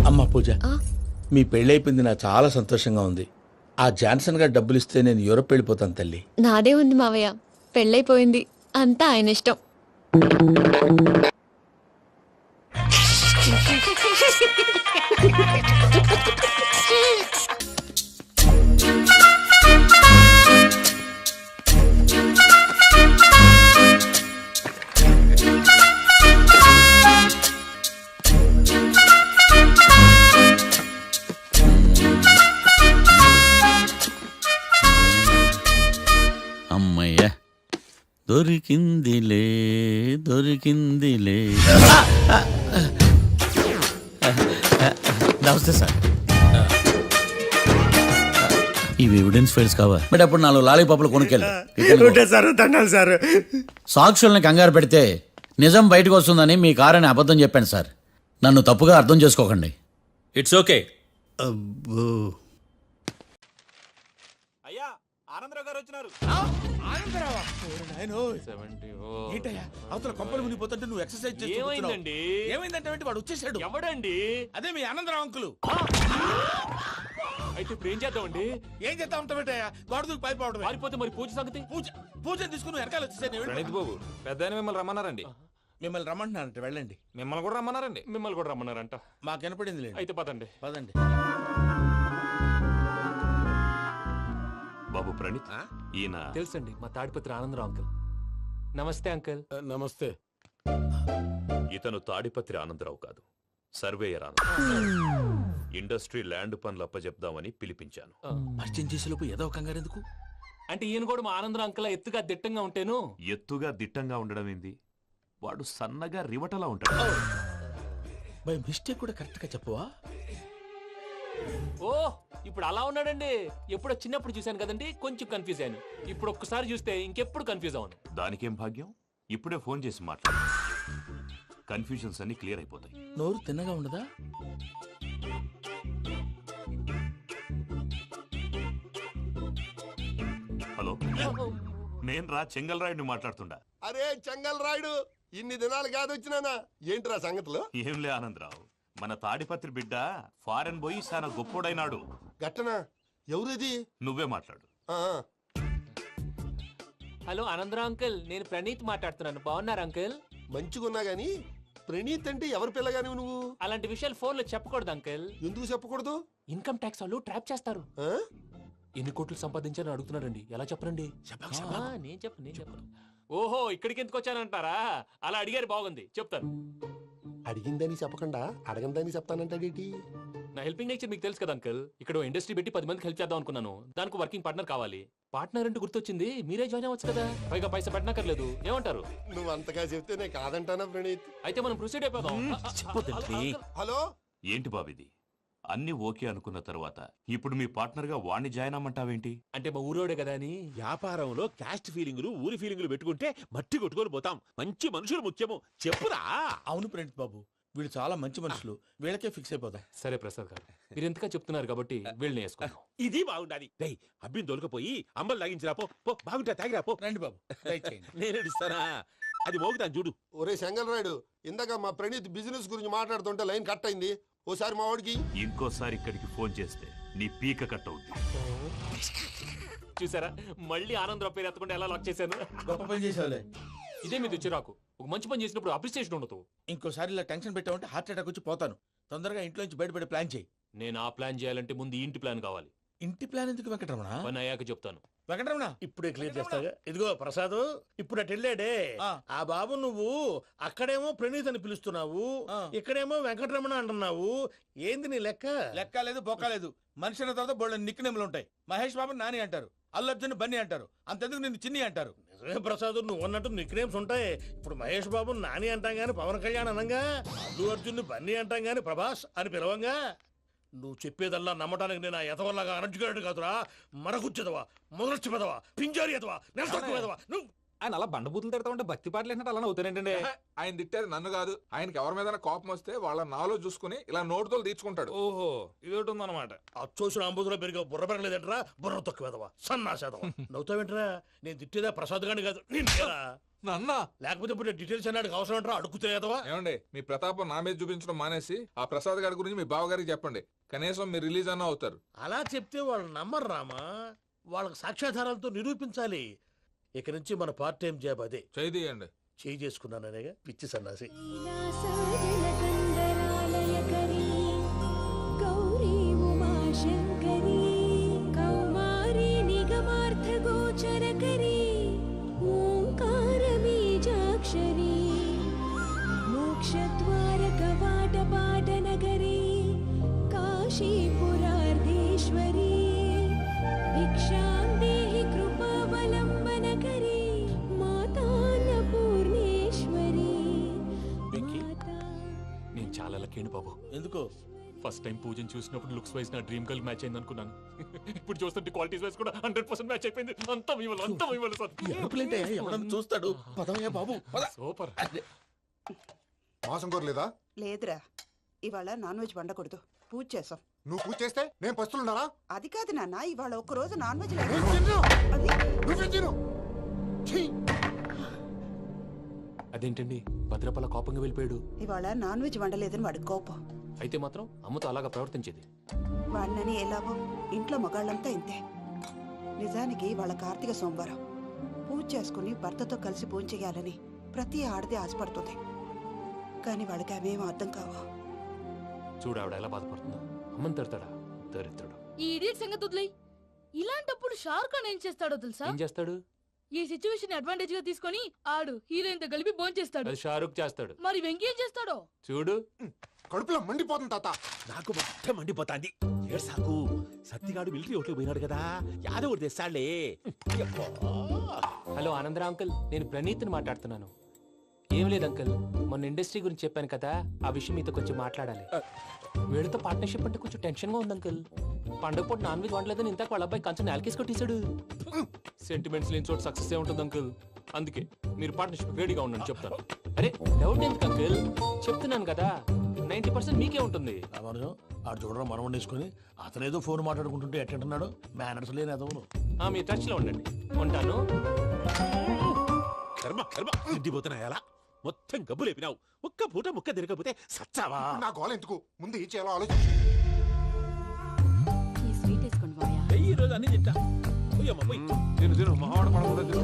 అమ్మ పూజ, మీ పెళ్ళైపోయింది, నాకు చాలా సంతోషంగా ఉంది. ఆ జాన్సన్ గారు డబ్బులు ఇస్తే నేను యూరోప్ వెళ్ళిపోతాను తల్లి. నాదే ఉంది మావయ్య, పెళ్ళైపోయింది, అంతా ఆయన ఇష్టం. దొరికిందిలే దొరికిందిలే. నమస్తే సార్. ఇవి ఎవిడెన్స్ ఫైల్స్ కావా? బట్ అప్పుడు 4 లాలీపాపులు కొనుక్కెళ్ళి సార్ దండాలి సార్. సాక్షుల్ని కంగారు పెడితే నిజం బయటకు వస్తుందని మీ కారని అబద్ధం చెప్పాను సార్. నన్ను తప్పుగా అర్థం చేసుకోకండి. It's okay. అయ్యా ఆనందరావు గారు వచ్చినారు. ఏంటయ్యా అవతల కొంపలు మునిగిపోతుంటే నువ్వు ఎక్సర్సైజ్ చేస్తూ ఏమైందండి? ఏమైందంటే వాడు వచ్చేసాడు. ఎవడండి? అదే మీ ఆనందరావు అంకులు. అయితే ఇప్పుడు ఏం చేద్దామండి? ఏం చేస్తా ఉంటావేటయ్యా? గోడ దూకి పైపోవడమే. పారిపోతే మరి పూజ సంగతి? పూజ తీసుకుని నువ్వు వెనకాల వచ్చేసాను. ప్రణీత్ బాబు పెద్ద మిమ్మల్ని రమ్మన్నారండి. మిమ్మల్ని రమ్మంటున్నారంట, వెళ్ళండి. మిమ్మల్ని కూడా రమ్మన్నారండి. మిమ్మల్ని కూడా రమ్మన్నారంట. మాకు వినపడింది లేదు. అయితే పదండి. పదండి. బాబు ప్రణీత్, ఈయన తెలుసండి, మా తాడిపత్రి ఆనందరావు అంకుల్. నమస్తే అంకుల్. నమస్తే. ఇతను తాడిపత్రి ఆనందరావు కాదు, సర్వేయర్ ఆనందరావు. ఇండస్ట్రీ ల్యాండ్ పనులు అప్పచెప్దామని పిలిపించాను. పరిచయం చేసేలోపు ఏదో కంగారు ఎందుకు? అంటే ఈయన కూడా మా ఆనందరావు అంకుల్ ఎత్తుగా దిట్టంగా ఉంటేను. ఎత్తుగా దిట్టంగా ఉండడం ఏంది? వాడు సన్నగా రివటలా ఉంటాడు. బై మిస్టేక్ కూడా కరెక్ట్ గా చెప్పవా? ఓ ఇప్పుడు అలా ఉన్నాడండి. ఎప్పుడో చిన్నప్పుడు చూశాను కదండి, కొంచెం కన్ఫ్యూజ్ అయ్యాను. ఇప్పుడు ఒక్కసారి చూస్తే ఇంకెప్పుడు కన్ఫ్యూజ్ అవ్వను. దానికేం భాగ్యం, ఇప్పుడే ఫోన్ చేసి మాట్లాడు. కన్ఫ్యూజన్స్ అన్ని క్లియర్ అయిపోతాయి. నోరు తిన్నగా ఉండదా? హలో, నేను రా చెంగల్ రాయుడిని మాట్లాడుతుండా. అరే చెంగల్ రాయుడు, ఇన్ని దినాలు కాదు వచ్చినానా? ఏంట్రా సంగతులు? ఏంలే ఆనందరావు, మన తాడిపత్రి బిడ్డ ఫారెన్ పోయి చాలా గొప్పోడైనాడు. గట్టనా? ఎవరిది? నువ్వే మాట్లాడు. హలో ఆనందరావు అంకుల్, నేను ప్రణీత్ మాట్లాడుతున్నాను. బాగున్నారు అంకుల్? మంచిగున్నా గాని ప్రణీత్ అంటే ఎవరి పిల్లగాని నువ్వు? అలాంటి విషయాలు ఫోన్ లో చెప్పకూడదు అంకుల్. ఎందుకు చెప్పకూడదు? ఇన్కమ్ ట్యాక్స్ వాళ్ళు ట్రాప్ చేస్తారు. ఎన్ని కోట్లు సంపాదించాలని అడుగుతున్నారండి. ఎలా చెప్పరండి? నేను చెప్పను. ఓహో, ఇక్కడికి ఎందుకు వచ్చానంటారా? అలా అడిగారు, బాగుంది, చెప్తాను. అడిగిందని చెప్పకుండా అడగందని చెప్తానంటాడేటి? నా హెల్పింగ్ నేచర్ మీకు తెలుసు కదా అంకుల్. ఇక్కడ ఇండస్ట్రీ పెట్టి 10 మందికి హెల్ప్ చేద్దాం అనుకున్నాను. దానికి వర్కింగ్ పార్ట్నర్ కావాలి. పార్ట్నర్ అంటే గుర్తొచ్చింది, మీరే జాయిన్ అవ్వచ్చు కదా. పైగా పైసా పెట్టనక్కర్లేదు. ఏమంటారు? నువ్వు అంతగా చెప్తే నేను కాదంటానా ప్రణీత్? అయితే మనం ప్రొసీడ్ అయిపోదాం. హలో, ఏంటి బాబిది? అన్ని ఓకే అనుకున్న తర్వాత ఇప్పుడు మీ పార్ట్నర్ గా వాణ్ణి జాయిన్ అమ్మంటావేంటి? అంటే మా ఊరోడే కదా అని. వ్యాపారంలో క్యాస్ట్ ఫీలింగులు, ఊరి ఫీలింగులు పెట్టుకుంటే మట్టి కొట్టుకొని పోతాం. మంచి మనుషులు ముఖ్యము. చెప్పురా. అవును ప్రణీత్ బాబు, వీళ్ళు చాలా మంచి మనుషులు. వీళ్ళకే ఫిక్స్ అయిపోదాం. సరే ప్రసాద్ గారు, మీరు ఎంతగా చెప్తున్నారు కాబట్టి వీళ్ళని వేసుకుంటాం. ఇది బాగుండాలి. అబ్బిని దొలకపోయి అంబలు లాగించిరా పో. బాగుంటా తాగిరా పో. రండి బాబు, నేను ఇస్తానా? అది మోగుతాను చూడు. ఒరే చెంగల్ రాయుడు, ఇందాక మా ప్రణీత్ బిజినెస్ గురించి మాట్లాడుతుంటే లైన్ కట్ అయింది. ఓసారి మా వాడికి ఇంకోసారి ఇక్కడికి ఫోన్ చేస్తే నీ పీక కట్ అవుద్ది. చూసారా, మళ్ళీ ఆనందరావు పేరు ఎత్తకుండా ఎలా లాక్ చేశాను. గొప్ప పని చేసావులే. ఇదే మీద చిరాకు. ఒక మంచి పని చేసినప్పుడు అప్రిసియేషన్ ఉండదు. ఇంకోసారి ఇలా టెన్షన్ పెట్టామంటే హార్ట్ అటాక్ వచ్చి పోతాను. తొందరగా ఇంట్లో నుంచి బయటపడే ప్లాన్ చేయి. నేను ఆ ప్లాన్ చేయాలంటే ముందు ఈ ఇంటి ప్లాన్ కావాలి. ఇంటి ప్లాన్ ఎందుకు వెంకటరమణ? పని అయ్యాక చెప్తాను. వెంకటరమణ ఇప్పుడే క్లియర్ చేస్తాగా. ఇదిగో ప్రసాద్, ఇప్పుడు అటు వెళ్ళాడే ఆ బాబు, నువ్వు అక్కడేమో ప్రణీత్ అని పిలుస్తున్నావు, ఇక్కడేమో వెంకటరమణ అంటున్నావు. ఏంది నీ లెక్క? లెక్క లేదు, బొక్క లేదు. మనిషి అన్న తర్వాత బోళ్ళ నిక్నెములు ఉంటాయి. మహేష్ బాబు నాని అంటారు, అల్లు అర్జున్ బన్నీ అంటారు, అంతెందుకు నిన్ను చిన్ని అంటారు. నిజమే ప్రసాద్, నువ్వు అన్నట్టు నిక్నేమ్స్ ఉంటాయి. ఇప్పుడు మహేష్ బాబు నాని అంటాం గాని పవన్ కళ్యాణ్ అనంగా, అల్లు అర్జున్ బన్నీ అంటాం గాని ప్రభాస్ అని పిలవంగా. నువ్వు చెప్పేదల్లా నమ్మటానికి నేను ఎతవల్లాగా అనర్జుకేటెడ్ కాదురా. మరగుచ్చదవా, మొదలచ్చి పెదవా, పింజారి ఎదవా, నెలసొక్కుదవా. నువ్వు ఆయన అలా బండబూతులు తిడతా ఉంటే భక్తి పాటలు ఏంటంటే అలా అవుతానంటే. ఆయన తిట్టేది నన్ను కాదు, ఆయనకి ఎవరి మీద కోపం వస్తే వాళ్ళ నాలో చూసుకుని ఇలా నోటుతో తీర్చుకుంటాడు. ఓహో, ఇదొకటి ఉందన్నమాట. అచ్చోసిన అంబుధులో పెరిగే బుర్ర పెరగలేదంటరా, బుర్ర తొక్కువేదవా, సన్నాసేదవా. నవ్వుతావేంట్రా? నేను తిట్టేదా ప్రసాద్ గాని కాదు, నిన్నేరా. నన్నా? లేకపోతే ఇప్పుడు డీటెయిల్స్ అన్నాడు అవసరం అంటారా? అడుగుతాయేదవా? ఏమండి, మీ ప్రతాపం నా మీద చూపించడం మానేసి ఆ ప్రసాద్ గారి గురించి మీ బావగారికి చెప్పండి. కనీసం మీరు రిలీజ్ అన్న అవుతారు. అలా చెప్తే వాళ్ళు నమ్మరు రామా. వాళ్ళకి సాక్ష్యాధారాలతో నిరూపించాలి. ఇక నుంచి మన పార్ట్ టైం జాబ్ అదే. చేయండి. చేయి చేసుకున్నాననేగా పిచ్చి సన్నాసి. भिक्षां देहि कृपावलम्बनकरी माता అయ్యాను బాబు. ఎందుకు? ఫస్ట్ టైం పూజను చూసినప్పుడు లుక్స్ వైజ్ నా డ్రీమ్ గర్ల్ మ్యాచ్ అయింది అనుకున్నాను. ఇప్పుడు చూస్తుంటే క్వాలిటీస్ వైజ్ కూడా 100% మ్యాచ్ అయిపోయింది. అంతా ఇవ్వాలి సార్. ఎప్పుడంటే ఎవడన్నా చూస్తాడు. పదవయ్యా బాబు. సూపర్. మాసం కోరలేదా? లేదురా, ఇవాళ నాన్ వెజ్ వండకూడదు, పూజ చేసాం. నువ్వు పూజ చేస్తే నేను పస్తులున్నారా? అది కాదు నాన్న, ఇవాళ ఒక్కరోజు నాన్ వెజ్ నువ్వే తిను. అదేంటండి భద్రపల కోపంగా వెళ్ళిపోయాడు? ఇవాళ నాన్ వెజ్ వండలేదని వాడి కోపం. అయితే మాత్రం అమ్మతో అలాగా ప్రవర్తించేది. వాడినని ఎలాగో ఇంట్లో మగాళ్ళంతా ఇంతే. నిజానికి వాళ్ళ కార్తీక సోమవారం పూజ చేసుకుని భర్తతో కలిసి పూజ చేయాలని ప్రతి ఆడది ఆశపడుతుంది. కానీ వాడికి అవేం అర్థం కావు. చూడు ఆవిడ ఎలా బాధపడుతుందో. అమ్మని తిడతాడా దరిద్రుడు. ఈ ఇడియట్ సంగతి వదిలేయ్. ఇలాంటప్పుడు షారుఖ్ ఖాన్ ఏం చేస్తాడో తెలుసా? ఏం చేస్తాడు? ఈ సిచ్యువేషన్ అడ్వాంటేజ్ గా తీసుకొని ఆడు హీరోయిన్ తో కలిపి బోన్ చేస్తాడు. అది షారుఖ్ చేస్తాడు. మరి వెంకీ ఏం చేస్తాడో చూడు. కడుపులో మండిపోతుంది తాత. నాకు మొత్తం మండిపోతాంది. ఏడు సాకు సత్తిగాడు మిలిటరీ ఓట్లు పోయినాడు కదా, యాదవ్ తెస్తాడులే. హలో ఆనందరా అంకుల్, నేను ప్రణీత్ని మాట్లాడుతున్నాను. ఏం లేదు అంకుల్, మొన్న ఇండస్ట్రీ గురించి చెప్పాను కదా, ఆ విషయం మీతో కొంచెం మాట్లాడాలి. వీళ్ళతో పార్ట్నర్షిప్ అంటే కొంచెం టెన్షన్ గా ఉంది అంకుల్. పండగ పూట నాన్ వెజ్ వండలేదని ఇంతకు వాళ్ళ అబ్బాయి కంచెం నేలకేసి కొట్టేశాడు. సెంటిమెంట్స్ లేని చోట సక్సెస్ ఏ ఉంటుంది అంకుల్. అందుకే మీరు పార్ట్నర్షిప్ రెడీగా ఉండండి చెప్తాను. అరే డౌట్ ఎందుకు అంకుల్, చెప్తున్నాను కదా 90% మీకే ఉంటుంది. ఆడు చూడడం మనం వండేసుకుని అతనేదో ఫోన్ మాట్లాడుకుంటుంటే ఎట్టంటున్నాడు. మేనర్స్ లేని అదవును. మీ టచ్ లో ఉండండి. ఉంటాను. కర్మ కర్మ తిండిపోతున్నాయా? మొత్తం గబ్బు లేపినావు. ఒక్క పూట ముక్క తిరగకపోతే సచ్చావా? నా గోల ఎందుకు, ముందు ఈ చేయాలో ఆలోచించు. ఈ స్వీట్ వేసుకోండి మాయా. ఈ రోజు అన్ని తింటా. తిను తిను మావాడు పడకుండా తిను.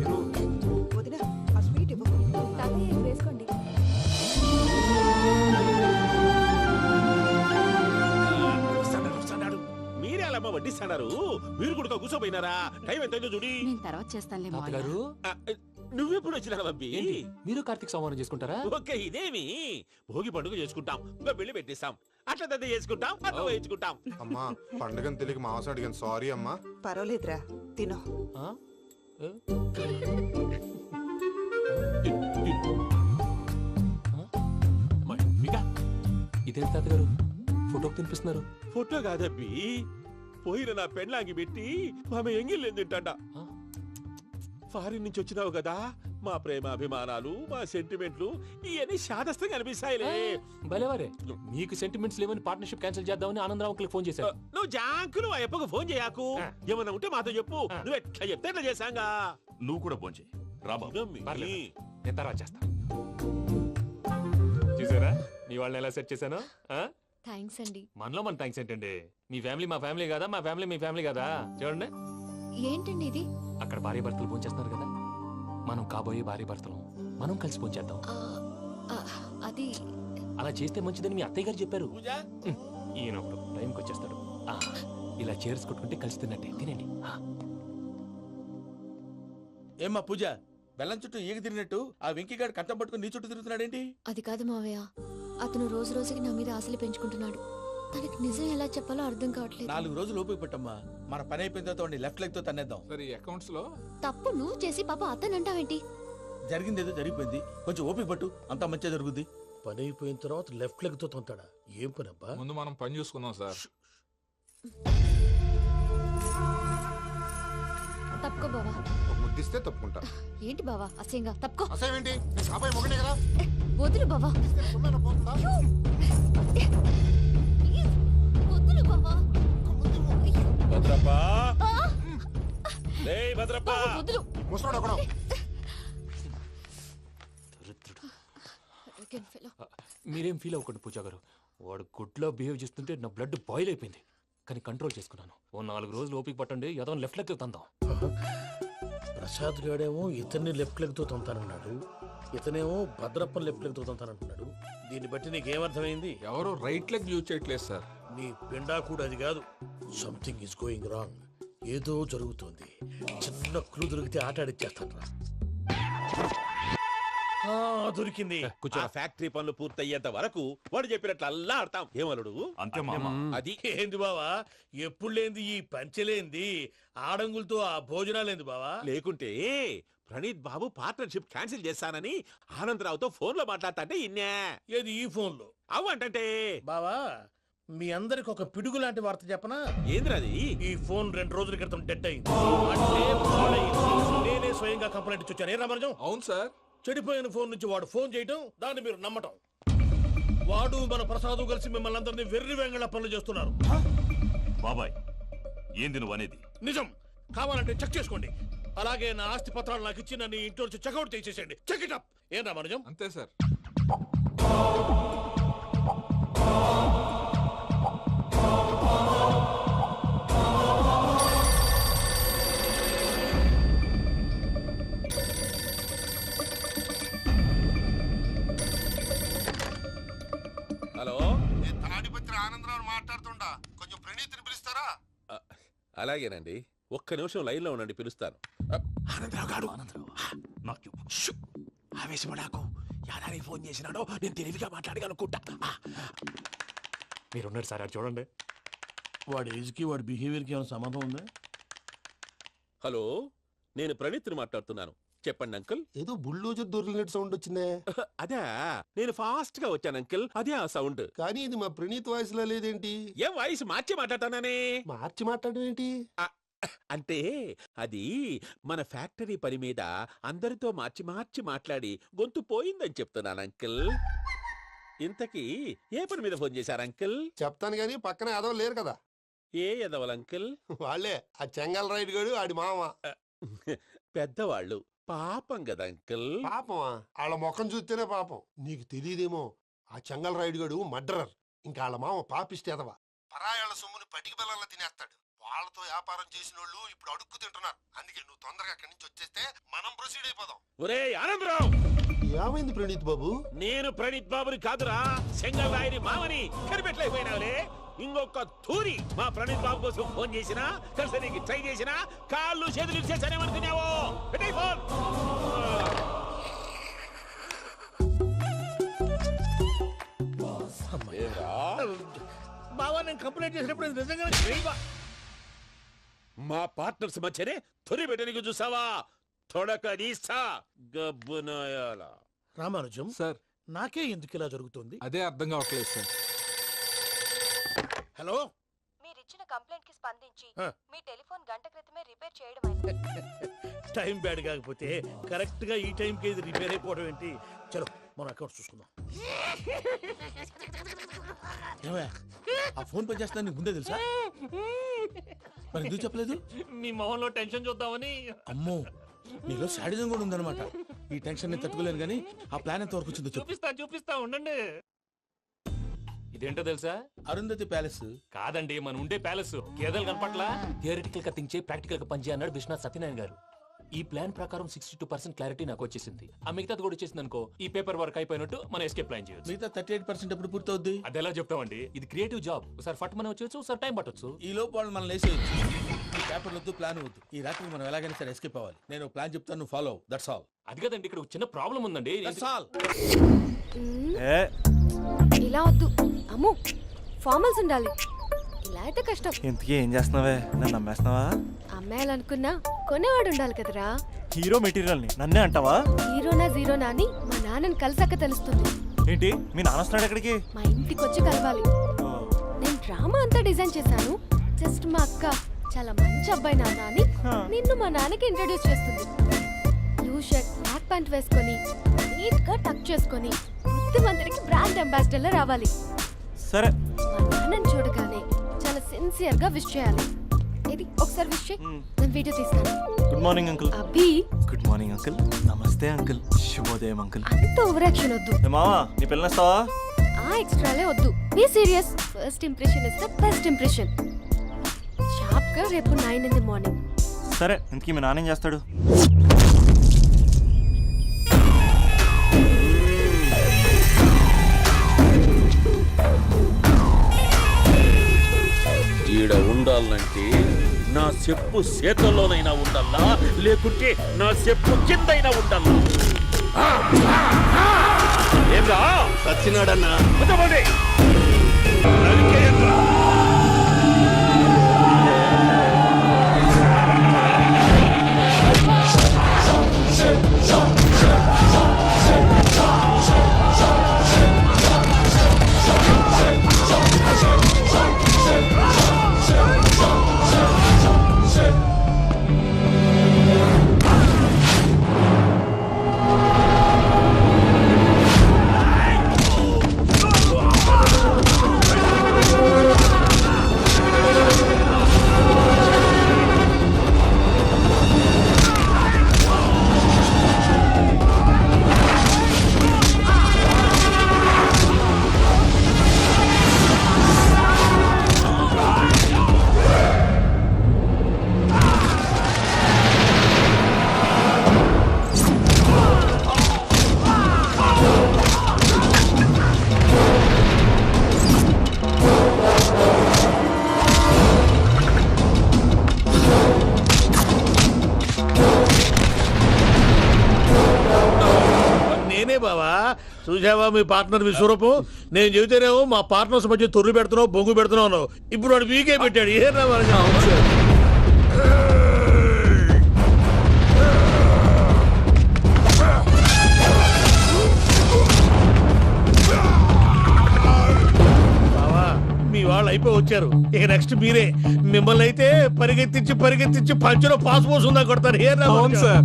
తిను. వదిన, ఆ స్వీట్ ఇవ్వు. వేసుకోండి. మీరే అలా వడ్డిస్తాడారు. మీరు కూడా కూర్చోపోయినారా? టైం ఎంతైందో చూడి. నేను తర్వాత చేస్తానులే మాయా. గారు నువ్వెప్పుడు వచ్చినా బంపి? మీరు కార్తీక్ సంహారం చేసుకుంటారా? ఓకే, ఇదేమి భోగి పండుగ చేసుకుంటాం, ఇంకా పెళ్లి పెట్టేస్తాం, అట్లా దద్ద చేసుకుంటాం, అట్లా వేయించుకుంటాం. అమ్మా పండుగని తెలియక మాంస అడిగాను, సారీ అమ్మా. పర్వాలేదురా, తినో. ఇదేంటి తాతగారు ఫోటోకి తినిపిస్తున్నారు? ఫోటో కాదబ్బి, పోయిన నా పెళ్ళాంగి పెట్టి ఆమె ఎంగిల్లేం తింటాడ. ఫారిన్ నుంచి వచ్చినావు కదా, మా ప్రేమ అభిమానాలు, మా సెంటిమెంట్లు ఇవన్నీ శాదస్తంగా అనిపిస్తాయిలే. భలేవారే, మీకు సెంటిమెంట్స్ లేవని పార్ట్నర్షిప్ క్యాన్సిల్ చేద్దామని ఆనందరావు అంకుల్ ఫోన్ చేశారు. నువ్వు జాంకులు ఆ ఎప్పకు ఫోన్ చేయకు. ఏమన్నా ఉంటే మాతో చెప్పు. నువ్వు ఎట్లా చెప్తే ఎట్లా చేశాంగా. నువ్వు కూడా ఫోన్ చేయి. నేను తర్వాత చేస్తా. చూసారా మీ వాళ్ళని ఎలా సెట్ చేశాను? థ్యాంక్స్ అండి. మనలో మన థ్యాంక్స్ ఏంటండి? మీ ఫ్యామిలీ మా ఫ్యామిలీ కదా, మా ఫ్యామిలీ మీ ఫ్యామిలీ కదా. చూడండి, ఏంటండి ఇది? అక్కడ భార్య భర్తలు భోంచేస్తున్నారు కదా, మనం కాబోయే భార్య భర్తలు మనం కలిసి భోంచేద్దాం. అది అలా చేస్తే మంచిదని మీ అత్తయ్య గారు చెప్పారు. ఈయన ఒకడు టైంకి వచ్చేస్తాడు. ఇలా చేర్స్ కొట్టుకుంటే కలిసి తిన్నట్టే. తినండి. ఏమ్మా పూజ, బెల్లం చుట్టూ ఈగ తిరిగినట్టు ఆ వెంకీగాడు కట్టం పట్టుకుని నీ చుట్టూ తిరుగుతున్నాడేంటి? అది కాదు మావయ్య, అతను రోజు రోజుకి నా మీద ఆశలు పెంచుకుంటున్నాడు. తనకి నిజం ఎలా చెప్పాలో అర్థం కావట్లేదు. 4 రోజులు ఓపిక పట్టమ్మా, మన పని అయిపోయిన తర్వాత లెఫ్ట్ లెగ్ తో తన్నేద్దాం. సరే, అకౌంట్స్ లో తప్పు నువ్వు చేసి పాప అతను అంటావేంటి? జరిగింది ఏదో జరిగిపోయింది, కొంచెం ఓపిక పట్టు, అంతా మంచిగా జరుగుద్ది. పని అయిపోయిన తర్వాత లెఫ్ట్ లెగ్ తో తొంతాడా? ఏం పని అబ్బా? ముందు మనం పని చూసుకుందాం సార్. తప్పుకో బావా. ముద్దిస్తే తప్పుకుంటా. ఏంటి బావా అసహ్యంగా? తప్పుకో. అసేమేంటి, నీ కాబోయే మొగనే కదా. వదులు బావా. వదులు బావా. భద్రప్పా, లేయ్ భద్రప్పా. వదులు. ముసలోడు ఒకడు. మీరేం ఫీల్ అవ్వకండి పూజా గారు. వాడు గుడ్లో బిహేవ్ చేస్తుంటే నా బ్లడ్ బాయిల్ అయిపోయింది, కానీ కంట్రోల్ చేసుకున్నాను. ఓ 4 రోజులు ఓపిక పట్టండి, ఏదో లెఫ్ట్ లెగ్ తందాం. ప్రసాద్ గాడేమో ఇతన్ని లెఫ్ట్ లెగ్ తో తొంతానన్నాడు, ఇతనేమో భద్రప్పని లెఫ్ట్ లెగ్ తో తొంతానంటున్నాడు. దీన్ని బట్టి నీకేమర్థమైంది? ఎవరు రైట్ లెగ్ యూజ్ చేయట్లేదు సార్. నీ పిండా కూడా అది కాదు. Something is going wrong. ఏదో జరుగుతోంది. చిన్న క్లూ దొరికితే ఆట ఆడిచ్చేస్తాను రా. దొరికింది. ఆ ఫ్యాక్టరీ పనులు పూర్తయ్యేంత వరకు వాడు చెప్పినట్లు అల్లా ఆడతాం. ఏమలుడు అంతే మామ. అది ఏంది బావా, ఎప్పుడు లేంది ఈ పంచలేంది, ఆడంగులతో ఆ భోజనాలేంది బావా? లేకుంటే ప్రణీత్ బాబు పార్ట్నర్షిప్ క్యాన్సిల్ చేస్తానని ఆనందరావుతో ఫోన్ లో మాట్లాడతాంటే ఇన్నే. ఏది ఈ ఫోన్ లో? అవ్వంటే బావా, మీ అందరికి ఒక పిడుగు లాంటి వార్త చెప్పనా? ఏంద్రది? ఈ ఫోన్ 2 రోజుల క్రితం డెడ్ అయింది. అంటే పాడైంది. నేనే స్వయంగా కంప్లైంట్ ఇచ్చి వచ్చాను. ఏ రామరాజం? అవును సార్. చెడిపోయిన ఫోన్ నుంచి వాడు ఫోన్ చేయటం, దాన్ని మీరు నమ్మటం. వాడు మన ప్రసాదు కలిసి మిమ్మల్ని అందరినీ వెర్రి వెంగళ పనులు చేస్తున్నారు. బాబాయ్, ఏంది నువ్వు అనేది? నిజం. కావాలంటే చెక్ చేసుకోండి. అలాగే నా ఆస్తి పత్రాలు నాకు ఇచ్చి నన్ను ఇంట్లో నుంచి చెక్అౌట్ చేసేసండి. Check it up. ఏం రామరాజం? అంతే సార్. హలో, నేను తాడిపత్రి ఆనందరావు మాట్లాడుతుండా, కొంచెం ప్రణీతిని పిలుస్తారా? అలాగేనండి, ఒక్క నిమిషం లైన్ లో ఉండండి, పిలుస్తాను. ఆనందరావు గాడు, ఆవేశపడాకు. యాదానికి ఫోన్ చేసినాడో నేను తెలివిగా మాట్లాడగలనుకుంటా. మీరున్నారు సార్, అది చూడండి. వాడి ఏజ్కి వాడి బిహేవియర్కి ఏమైనా సంబంధం ఉందా? హలో, నేను ప్రణీత్ని మాట్లాడుతున్నాను. చెప్పండి అంకుల్. ఏదో బుల్డోజర్ దొరికినట్టు సౌండ్ వచ్చిందే. అదే, నేను ఫాస్ట్ గా వచ్చాను అంకుల్, అదే ఆ సౌండ్. కానీ ఇది మా ప్రణీత్ వాయిస్ లో లేదేంటి? ఏం వాయిస్ మార్చి మాట్లాడతానే? మార్చి మాట్లాడడం ఏంటి? అంటే అది మన ఫ్యాక్టరీ పని మీద అందరితో మార్చి మార్చి మాట్లాడి గొంతు పోయిందని చెప్తున్నాను అంకుల్. ఇంతకీ ఏ పని మీద ఫోన్ చేశారు అంకుల్? చెప్తాను గానీ పక్కన ఎదవ లేరు కదా. ఏ ఎదవలు అంకుల్? వాళ్ళే, ఆ చెంగల్ రైడ్ గడు ఆడి మామ. పెద్దవాళ్ళు, పాపం కదా అంకుల్. పాపమా? వాళ్ళ ముఖం చూస్తేనే పాపం. నీకు తెలియదేమో, ఆ చెంగల్ రైడ్ గడు మర్డరర్. ఇంకా వాళ్ళ మామ పాపిస్తే ఎదవ. పరాయాళ్ళ సొమ్ముని పటికి బెల్లంలో తినేస్తాడు. వాళ్ళతో వ్యాపారం చేసిన వాళ్ళు ఇప్పుడు అడుక్కు తింటున్నారు. అందుకే నువ్వు తొందరగా అక్కడి నుంచి వచ్చేస్తే మనం ప్రొసీడ్ అయిపోదాం. ఒరే ఆనందరావు! ఏమైంది ప్రణీత్ బాబు? నేను ప్రణీత్ బాబుని కాదురా, సెంగల్ రాయని మామని. కనిపెట్టలేకపోయినావులే. ఇంకొక తూరి మా ప్రణీత్ బాబు కోసం ఫోన్ చేసినా, కలిసి ట్రై చేసినా కాళ్ళు చేతులు చేశానేమనుకున్నావో. పెట్టే ఫోన్. బావా, నేను కంప్లైంట్ చేసినప్పుడు నిజంగా మా పార్ట్నర్స్ మధ్యనే తొలి పెట్టడానికి చూసావా? తొడక నీస్తా గబ్బునాయాల. రామానుజం సార్, నాకే ఎందుకు ఇలా జరుగుతుంది? అదే అర్థం కావట్లేదు సార్. హలో, మీరిచ్చిన కంప్లైంట్ కి స్పందించి మీ టెలిఫోన్ గంట క్రితమే రిపేర్ చేయడం. టైం బ్యాడ్ కాకపోతే కరెక్ట్ గా ఈ టైం కి ఇది రిపేర్ అయిపోవడం ఏంటి? చలో మన అకౌంట్ చూసుకుందాం. ఆ ఫోన్ పని చేస్తా నీకు ముందే తెలుసా? మరి ఎందుకు చెప్పలేదు? మీ మొహంలో టెన్షన్ చూద్దామని. అమ్మో, నీలో శాడిజం కూడా ఉందన్నమాట. ఈ టెన్షన్ నేను తట్టుకోలేను కానీ ఆ ప్లాన్ ఎంత వరకు వచ్చిందో చూపిస్తా ఉండండి. ఇదేంటో తెలుసా? అరుంధతి ప్యాలెస్ కాదండి, మన ఉండే ప్యాలెస్. గేదెలు కనపట్లా? థియరిటికల్ గా థింక్ చేయి, ప్రాక్టికల్ గా పనిచేయి అన్నాడు విశ్వనాథ్ సత్యనారాయణ గారు. ఈ ప్లాన్ ప్రకారం 62% క్లారిటీ నాకు వచ్చేసింది. ఆ మిగతాది కూడా వచ్చేసింది అనుకో, ఈ పేపర్ వర్క్ అయిపోయినట్టు మనం ఎస్కేప్ ప్లాన్ చేయొచ్చు. మిగతా 38% ఎప్పుడు పూర్తవుద్ది? అది ఎలా చెప్తామండి? ఇది క్రియేటివ్ జాబ్. ఒకసారి ఫట్ మనం వచ్చేయచ్చు, ఒకసారి టైం పట్టొచ్చు. ఈ లోపు వాళ్ళు మనం లేసేయచ్చు. ఈ పేపర్ వద్దు, ప్లాన్ వద్దు. ఈ రాత్రికి మనం ఎలాగైనా సరే ఎస్కేప్ అవ్వాలి. నేను ప్లాన్ చెప్తాను, నువ్వు ఫాలో. That's all. అది కదండి, ఇక్కడ చిన్న ప్రాబ్లం ఉందండి. That's all. ఇలా వద్దు అమ్ము, ఫార్మల్స్ ఉండాలి. ఇలా అయితే కష్టం. ఇంతకీ ఏం చేస్తున్నావే? నన్ను నమ్మేస్తున్నావా? అమ్మాయాలనుకున్నా కొనేవాడు ఉండాలి కదరా. హీరో మెటీరియల్ ని నన్నే అంటావా? హీరోనా జీరోనా అని మా నాన్నని కలిసాక తెలుస్తుంది. ఏంటి, మీ నాన్న వస్తున్నాడు ఎక్కడికి? మా ఇంటికి వచ్చి కలవాలి. నేను డ్రామా అంతా డిజైన్ చేశాను. జస్ట్ మా అక్క చాలా మంచి అబ్బాయి నాన్న అని నిన్ను మా నాన్నకి ఇంట్రడ్యూస్ చేస్తుంది. బ్లూ షర్ట్, బ్లాక్ ప్యాంట్ వేసుకొని నీట్ గా టక్ చేసుకొని బుద్ధిమంతుడికి బ్రాండ్ అంబాసిడర్ లా రావాలి. సరే. మా నాన్నని చూడగానే చాలా సిన్సియర్ గా విష్ చేయాలి. ఇది ఒకసారి విష్ చేయి, నేను వీడియో తీస్తాను. Good morning uncle. అబ్బి. Good morning uncle. నమస్తే అంకుల్. శుభోదయం అంకుల్. అంత ఓవర్ యాక్షన్ వద్దు. మావా, నీ పిల్లనిస్తావా? ఆ ఎక్స్ట్రాలే వద్దు. Be serious. First impression is the best impression. Sharp గా రేపు 9 in the morning. సరే, ఇంతకీ మీ నాన్న ఏం చేస్తాడు? ఈడ ఉండాలంటే నా చెప్పు చేతుల్లోనైనా ఉండాలా, లేకుంటే నా చెప్పు కిందైనా ఉండాలా. ఏంగా సచ్చినాడన్నా? చూసావా మీ పార్ట్నర్ విశ్వరూపం? నేను చెబితేనేమో మా పార్ట్నర్స్ మధ్య తొర్రు పెడుతున్నావు, బొంగు పెడుతున్నావు. ఇప్పుడు వాడు వీకే పెట్టాడు. ఏ మీ వాళ్ళు అయిపోయి వచ్చారు. ఇక నెక్స్ట్ మీరే. మిమ్మల్ని అయితే పరిగెత్తించి పంచలో పాస్ పోసుందా కొడతారు. ఏ సార్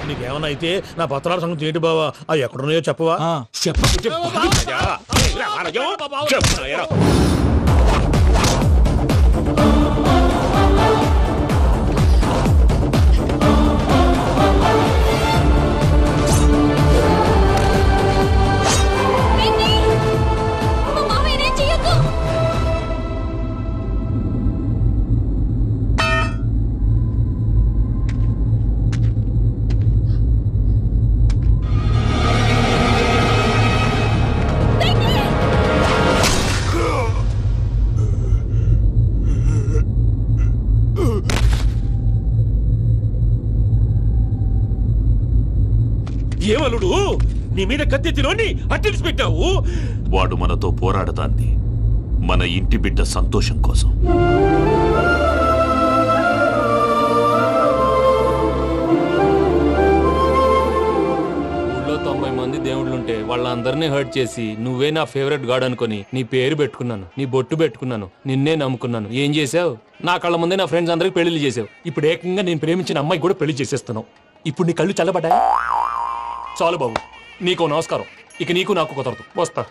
నీకేమన్నా అయితే నా పత్రాల సంగతి ఏంటి బావా? అవి ఎక్కడున్నాయో చెప్పవా? ఏమలుడు నీ మీద కత్తెత్తిలోని అట్టెలిసి పెట్టావు. వాడు మనతో పోరాడతాంది మన ఇంటి బిడ్డ సంతోషం కోసం. ఊళ్ళో 90 మంది దేవుళ్ళుంటే వాళ్ళందరినీ హర్ట్ చేసి నువ్వే నా ఫేవరెట్ గాడ్ అనుకుని నీ పేరు పెట్టుకున్నాను, నీ బొట్టు పెట్టుకున్నాను, నిన్నే నమ్ముకున్నాను. ఏం చేసావు? నా కళ్ళ ముందే నా ఫ్రెండ్స్ అందరికి పెళ్లి చేసావు. ఇప్పుడు ఏకంగా నేను ప్రేమించిన అమ్మాయి కూడా పెళ్లి చేసేస్తున్నావు. ఇప్పుడు నీ కళ్ళు చల్లబడ్డాయి. చాలు బాబు, నీకో నమస్కారం. ఇక నీకు నాకు కుదరదు. వస్తా.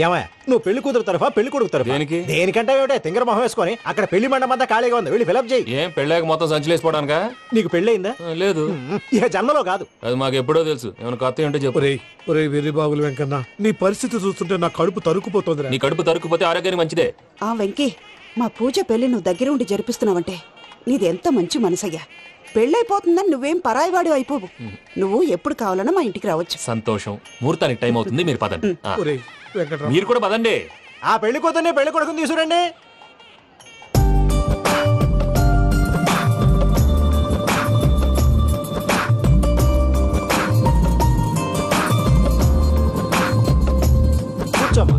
ఏమయ్య, నువ్వు పెళ్లి కూతురు తరఫా పెళ్లి కొడుకు తరఫా? దేనికి? దేనికంటే ఏమిటే తింగర మొహం వేసుకొని అక్కడ పెళ్లి మండపం అంతా ఖాళీగా ఉంది, వెళ్ళి ఫిలప్ చేయి. ఏం పెళ్ళాక మొత్తం సంచలేసిపోవడానికా? నీకు పెళ్ళయిందా? లేదు. ఇక జన్మలో కాదు. అది మాకు ఎప్పుడో తెలుసు. ఏమైనా కొత్త ఉంటే చెప్పు. ఒరే వెర్రి బాబులు వెంకన్న, నీ పరిస్థితి చూస్తుంటే నా కడుపు తరుక్కుపోతుంది. నీ కడుపు తరుక్కుపోతే ఆరోగ్యానికి మంచిదే. ఆ వెంకీ, మా పూజ పెళ్లి నువ్వు దగ్గర ఉండి జరిపిస్తున్నావంటే నీది ఎంత మంచి మనసయ్యా. పెళ్ళైపోతుందని నువ్వేం పరాయివాడు అయిపోవు. నువ్వు ఎప్పుడు కావాలన్నా మా ఇంటికి రావచ్చు. సంతోషం. ముహూర్తానికి టైం అవుతుంది, మీరు పదండి. వెంకట్రావు, మీరు కూడా పదండి. ఆ పెళ్లి కూతుర్ని పెళ్లి కొడుకుని తీసుకురండి. కూర్చోమ్మా.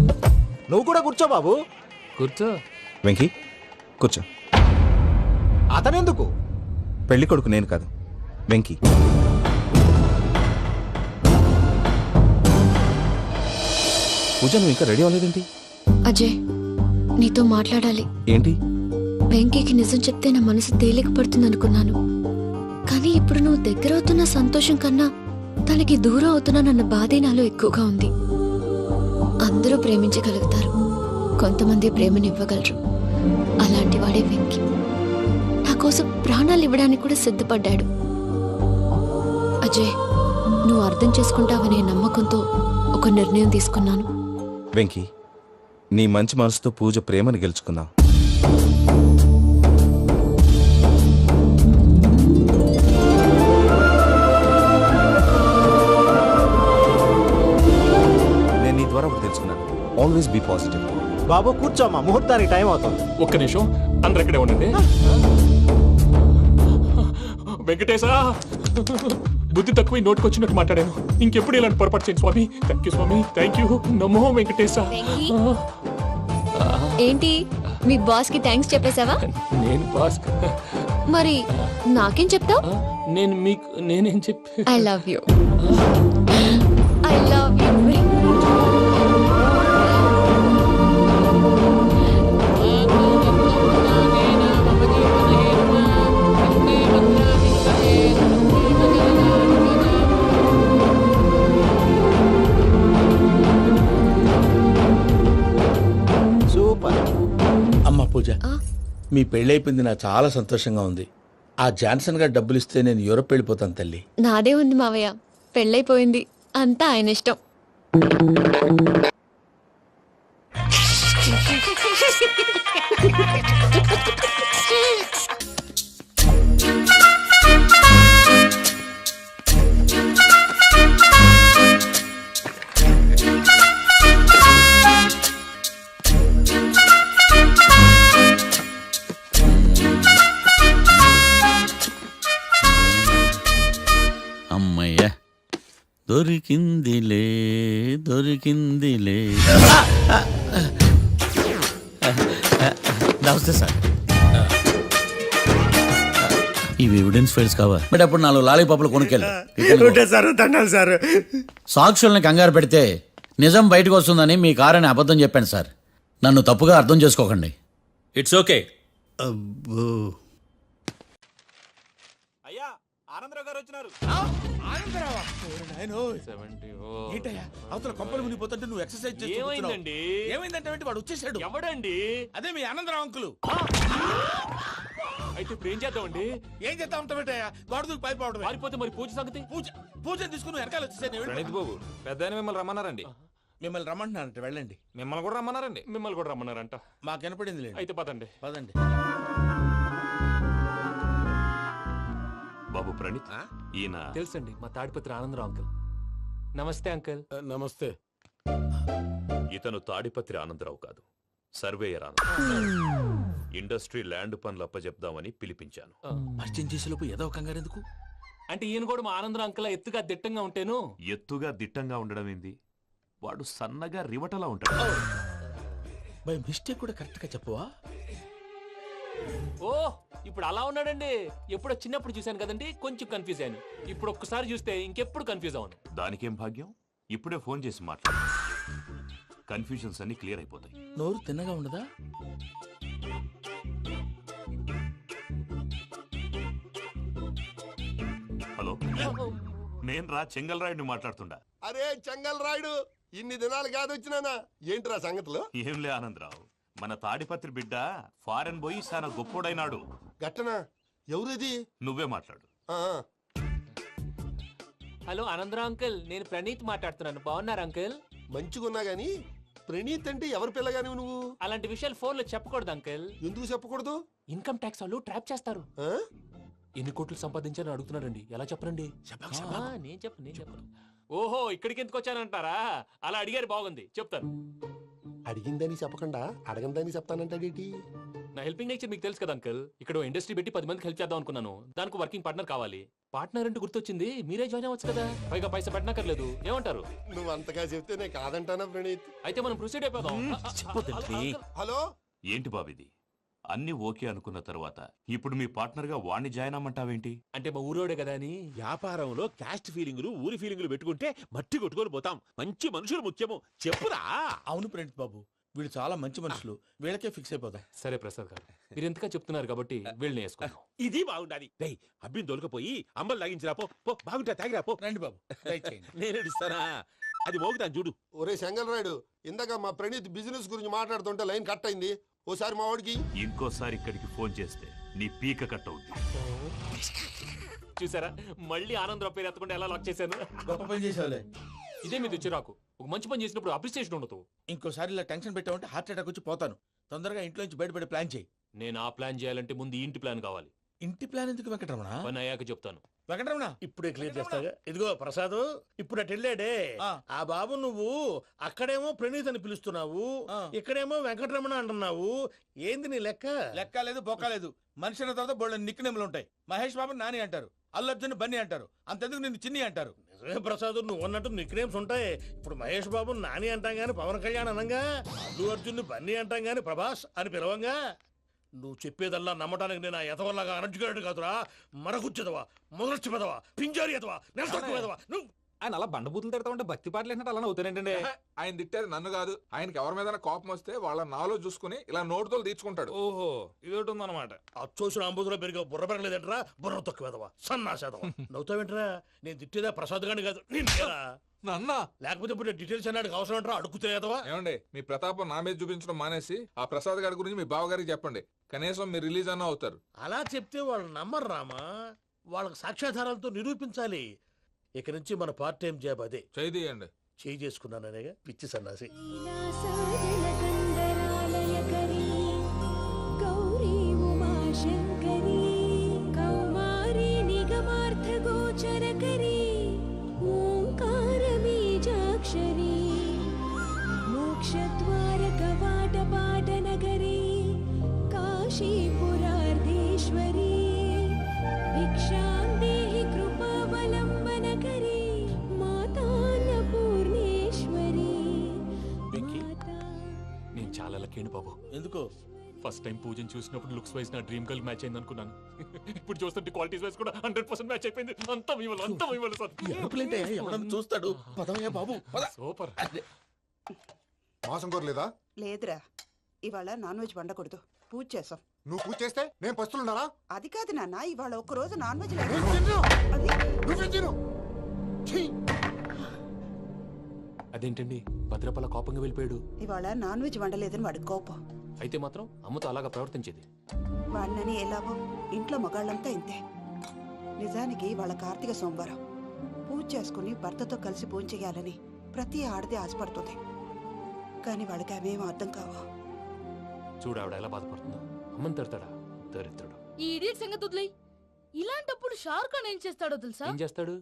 నువ్వు కూడా కూర్చో బాబు. కూర్చో. వెంకీ కూర్చో. అతనెందుకు? పెళ్లి కొడుకు నేను కాదు, వెంకీ. పూజ, నువ్వు ఇంకా రెడీ అవ్వలేదేంటి? అజయ్, నీతో మాట్లాడాలి. ఏంటి? వెంకీకి నిజం చెప్తే నా మనసు తేలిక పడుతుంది అనుకున్నాను. కానీ ఇప్పుడు నువ్వు దగ్గర అవుతున్న సంతోషం కన్నా తనకి దూరం అవుతున్నానన్న బాధే నాలో ఎక్కువగా ఉంది. అందరూ ప్రేమించగలుగుతారు, కొంతమంది ప్రేమనివ్వగలరు. అలాంటి వాడే వెంకీ. నా కోసం ప్రాణాలు ఇవ్వడానికి కూడా సిద్ధపడ్డాడు. అజయ్, నువ్వు అర్థం చేసుకుంటావనే నమ్మకంతో ఒక నిర్ణయం తీసుకున్నాను. వెంకీ, నీ మంచి మనసుతో పూజ ప్రేమను గెలుచుకున్నావు. నేను నీ ద్వారా ఒకటి తెలుసుకున్నాను. Always be positive. బాబు కూర్చోమ్మా, ముహూర్తానికి టైం అవుతుంది. ఒక్క నిమిషం, అందరు ఎక్కడే ఉండండి. వెంకటేశా, బుద్ధి తక్కువ నోటుకొచ్చినట్టు మాట్లాడాను. ఇంకెప్పుడు ఇలాంటి పొరపాటు చేయండి స్వామి. థ్యాంక్ యూ స్వామి, థ్యాంక్ యూ. నమో వెంకటేశా. ఏంటి, మీ బాస్ కి థ్యాంక్స్ చెప్పేశావా? నేను బాస్. మరి నాకేం చెప్తావు? నేనేం చెప్పి? I love you. I love you. Pooja, మీ పెళ్ళైపోయింది, నాకు చాలా సంతోషంగా ఉంది. ఆ జాన్సన్ గారు డబ్బులు ఇస్తే నేను యూరోప్ వెళ్ళిపోతాను తల్లి. నాదే ఉంది మావయ్య, పెళ్ళైపోయింది, అంతా ఆయన ఇష్టం. దొరికిందిలే దొరికిందిలే. నమస్తే సార్. ఇవి ఎవిడెన్స్ ఫైల్స్ కావా? బట్ అప్పుడు 4 లాలీపాపులు కొనుక్కెళ్ళి సార్ దండాలి సార్. సాక్షుల్ని కంగారు పెడితే నిజం బయటకు వస్తుందని మీ కారని అబద్ధం చెప్పాను సార్. నన్ను తప్పుగా అర్థం చేసుకోకండి. It's okay. అబ్బో అయ్యా ఆనందరావు గారు వచ్చినారు. ఏంటయ్యా అవతల కొంపలు మునిగిపోతుంటే నువ్వు ఎక్సర్సైజ్ చేస్తూ ఏమైందండి? ఏమైందంటే వాడు వచ్చేసాడు. ఎవడండి? అదే మీ ఆనందరావు అంకులు. అయితే ఇప్పుడు ఏం చేద్దామండి? ఏం చేస్తా ఉంటావేటయ్యా? గోడ దూకి పైపోవడం. పారిపోతే మరి పూజ సంగతి? పూజ తీసుకుని వెనకాల వచ్చేసాను. ప్రణీత్ బాబు పెద్ద మిమ్మల్ని రమ్మన్నారండి. మిమ్మల్ని రమ్మంటున్నారంట, వెళ్ళండి. మిమ్మల్ని కూడా రమ్మన్నారండి. మిమ్మల్ని కూడా రమ్మన్నారంట. మాకు వినపడింది లేదు. అయితే పదండి. పదండి. బాబు ప్రణీత్, ఈయన తెలుసండి, మా తాడిపత్రి ఆనందరావు అంకుల్. నమస్తే అంకుల్. నమస్తే. ఇతను తాడిపత్రి ఆనందరావు కాదు, సర్వేయర్ ఆనందరావు. ఇండస్ట్రీ ల్యాండ్ పనులు అప్పచెప్దామని పిలిపించాను. పరిచయం చేసేలోపు ఏదో కంగారు ఎందుకు? అంటే ఈయన కూడా మా ఆనందరావు అంకుల్ ఎత్తుగా దిట్టంగా ఉంటేను. ఎత్తుగా దిట్టంగా ఉండడం ఏంది? వాడు సన్నగా రివటలా ఉంటాడు. బై మిస్టేక్ కూడా కరెక్ట్ గా చెప్పవా? ఓ ఇప్పుడు అలా ఉన్నాడండి. ఎప్పుడో చిన్నప్పుడు చూశాను కదండి, కొంచెం కన్ఫ్యూజ్ అయ్యాను. ఇప్పుడు ఒక్కసారి చూస్తే ఇంకెప్పుడు కన్ఫ్యూజ్ అవును. దానికేం భాగ్యం, ఇప్పుడే ఫోన్ చేసి మాట్లాడు. కన్ఫ్యూజన్స్ అన్ని క్లియర్ అయిపోతాయి. నోరు తిన్నగా ఉండదా? హలో, నేను రా చెంగల్ రాయుడిని మాట్లాడుతుండా. అరే చెంగల్ రాయుడు, ఇన్ని దినాలు కాదు వచ్చినానా? ఏంట్రా సంగతులు? ఏంలే ఆనందరావు, మన తాడిపత్రి బిడ్డ ఫారెన్ పోయి చాలా గొప్పోడైనాడు. గట్టనా? ఎవరిది? నువ్వే మాట్లాడు. హలో ఆనందరావు అంకుల్, నేను ప్రణీత్ మాట్లాడుతున్నాను. బాగున్నారు అంకుల్? మంచిగున్నా గాని ప్రణీత్ అంటే ఎవరి పిల్లగాని నువ్వు? అలాంటి విషయాలు ఫోన్ లో చెప్పకూడదు అంకుల్. ఎందుకు చెప్పకూడదు? ఇన్కమ్ ట్యాక్స్ వాళ్ళు ట్రాప్ చేస్తారు. ఎన్ని కోట్లు సంపాదించాలని అడుగుతున్నారండి. ఎలా చెప్పరండి? నేను చెప్పను. ఓహో, ఇక్కడికి ఎందుకు వచ్చానంటారా? అలా అడిగారు, బాగుంది, చెప్తాను. అడిగిందని చెప్పకుండా అడగందని చెప్తానంటాడేటి? నా హెల్పింగ్ నేచర్ మీకు తెలుసు కదా అంకుల్. ఇక్కడ ఇండస్ట్రీ పెట్టి 10 మందికి హెల్ప్ చేద్దాం అనుకున్నాను. దానికి వర్కింగ్ పార్ట్నర్ కావాలి. పార్ట్నర్ అంటే గుర్తొచ్చింది, మీరే జాయిన్ అవ్వచ్చు కదా. పైగా పైసా పెట్టనక్కర్లేదు. ఏమంటారు? నువ్వు అంతగా చెప్తే నేను కాదంటానా ప్రణీత్? అయితే మనం ప్రొసీడ్ అయిపోదాం. హలో, ఏంటి బాబిది? అన్ని ఓకే అనుకున్న తర్వాత ఇప్పుడు మీ పార్ట్నర్ గా వాణ్ణి జాయిన్ అమ్మంటావేంటి? అంటే మా ఊరోడే కదా అని. వ్యాపారంలో క్యాస్ట్ ఫీలింగులు, ఊరి ఫీలింగులు పెట్టుకుంటే మట్టి కొట్టుకొని పోతాం. మంచి మనుషులు ముఖ్యము. చెప్పురా. అవును ప్రణీత్ బాబు, వీళ్ళు చాలా మంచి మనుషులు. వీళ్ళకే ఫిక్స్ అయిపోతాం. సరే ప్రసాద్ గారు, మీరు ఎంతగా చెప్తున్నారు కాబట్టి వీళ్ళని వేసుకున్నాం. ఇది బాగుండాలి. రేయ్, అబ్బిని దొలకపోయి అంబలు లాగించిరా. పో బాగుంటా, తాగిరా పో. రండి బాబు, నేను ఇస్తానా? అది మోగుతాను చూడు. ఒరే చెంగల్ రాయుడు, ఇందాక మా ప్రణీత్ బిజినెస్ గురించి మాట్లాడుతుంటే లైన్ కట్ అయింది. ఓసారి మా వాడికి ఇంకోసారి ఇక్కడికి ఫోన్ చేస్తే నీ పీక కట్ అవుతుంది. చూసారా, మళ్ళీ ఆనందరావు పేరు ఎత్తకుండా ఎలా లాక్ చేశాను. గొప్ప పని చేసేవాళ్ళే. ఇదే మీద చిరాకు. ఒక మంచి పని చేసినప్పుడు అప్రిసియేషన్ ఉండదు. ఇంకోసారి ఇలా టెన్షన్ పెట్టామంటే హార్ట్ అటాక్ వచ్చి పోతాను. తొందరగా ఇంట్లో నుంచి బయటపడే ప్లాన్ చేయి. నేను ఆ ప్లాన్ చేయాలంటే ముందు ఇంటి ప్లాన్ కావాలి. ఇంటి ప్లాన్ ఎందుకు వెంకటరమణ? పని అయ్యాక చెప్తాను. వెంకటరమణ ఇప్పుడే క్లియర్ చేస్తాగా. ఇదిగో ప్రసాద్, ఇప్పుడు అటు వెళ్ళాడే ఆ బాబు, నువ్వు అక్కడేమో ప్రణీత్ అని పిలుస్తున్నావు, ఇక్కడేమో వెంకటరమణ అంటున్నావు. ఏంది నీ లెక్క? లెక్క లేదు, బొక్క లేదు. మనిషి అన్న తర్వాత బోళ్ళ నిక్నెములు ఉంటాయి. మహేష్ బాబు నాని అంటారు, అల్లు అర్జున్ బన్నీ అంటారు, అంతెందుకు నిన్ను చిన్ని అంటారు. నిజమే ప్రసాద్, నువ్వు అన్నట్టు నిక్నేమ్స్ ఉంటాయి. ఇప్పుడు మహేష్ బాబు నాని అంటాం గాని పవన్ కళ్యాణ్ అనంగా, అల్లు అర్జున్ బన్నీ అంటాం గాని ప్రభాస్ అని పిలవంగా. నువ్వు చెప్పేదల్లా నమ్మటానికి నేను ఆ ఎతవల్లాగా అనర్జుకేటెడ్ కాదురా. మరగుచ్చదవా, మొదలచ్చి పెదవా, పింజారి ఎదవా, నెలసొక్కుదవా. నువ్వు ఆయన అలా బండబూతులు తిడతా ఉంటే భక్తి పాటలు ఏంటంటే అలా అవుతానంటే. ఆయన తిట్టేది నన్ను కాదు, ఆయనకి ఎవరి మీద కోపం వస్తే వాళ్ళ నాలో చూసుకుని ఇలా నోటుతో తీర్చుకుంటాడు. ఓహో, ఇదొకటి ఉందన్నమాట. అచ్చోసిన అంబుధులో పెరిగే బుర్ర పెరగలేదంటరా, బుర్ర తొక్కువేదవా, సన్నాసేదవా. నవ్వుతావేంటరా? నేను తిట్టేదా ప్రసాద్ గాని కాదు, నన్నా. లేకపోతే ఇప్పుడు డీటెయిల్స్ అన్నాడు అవసరం అంటారా? అడుగుతాయేదవా. ఏమండి, మీ ప్రతాపం నా మీద చూపించడం మానేసి ఆ ప్రసాద్ గారి గురించి మీ బావగారికి చెప్పండి. కనీసం మీరు రిలీజ్ అన్న అవుతారు. అలా చెప్తే వాళ్ళు నమ్మరు రామా. వాళ్ళకి సాక్ష్యాధారాలతో నిరూపించాలి. ఇక నుంచి మన పార్ట్ టైం జాబ్ అదే. చేయండి. చేయి చేసుకున్నాననేగా పిచ్చి సన్నాసి. మోక్షద్వారకవాటపాటనగరీ కాశీపురార్ధేశ్వరీ భిక్షాం దేహి కృపావలంబనకరీ మాతా బాబు. ఎందుకు? ఫస్ట్ టైం పూజను చూసినప్పుడు లుక్స్ వైజ్ నా డ్రీమ్ గర్ల్ మ్యాచ్ అయింది అనుకున్నాను. ఇప్పుడు చూస్తుంటే క్వాలిటీస్ వైజ్ కూడా 100% మ్యాచ్ అయిపోయింది. అంతా మీ వల్ల సార్. ఎరుపులేంటే ఎవడన్నా చూస్తాడు. పదవయ్యా బాబు, పద. సూపర్. మాసం కోరలేదా? లేదురా, ఇవాళ నాన్ వెజ్ వండకూడదు, పూజ చేసాం. నువ్వు పూజ చేస్తే నేను పస్తులున్నారా? అది కాదు నాన్న, ఇవాళ ఒక్క రోజు నాన్ వెజ్ నువ్వే తిను. అదేంటండి భద్రపల కోపంగా వెళ్ళిపోయాడు? ఇవాళ నాన్ వెజ్ వండలేదని వాడి కోపం. అయితే మాత్రం అమ్మతో అలాగా ప్రవర్తించేది. వాడినని ఎలాగో ఇంట్లో మగాళ్ళంతా ఇంతే. నిజానికి వాళ్ళ కార్తీక సోమవారం పూజ చేసుకుని భర్తతో కలిసి పూజ చేయాలని ప్రతి ఆడది ఆశపడుతుంది. కానీ వాళ్ళకి అవేం అర్థం కావు. చూడు ఆవిడ ఎలా బాధపడుతుందో. అమ్మని తడతాడా దరిద్రుడు. ఈ ఇడియట్ సంగతి వదిలేయ్. ఇలాంటప్పుడు షారుఖ్ ఖాన్ ఏం చేస్తాడో తెలుసా? ఏం చేస్తాడు?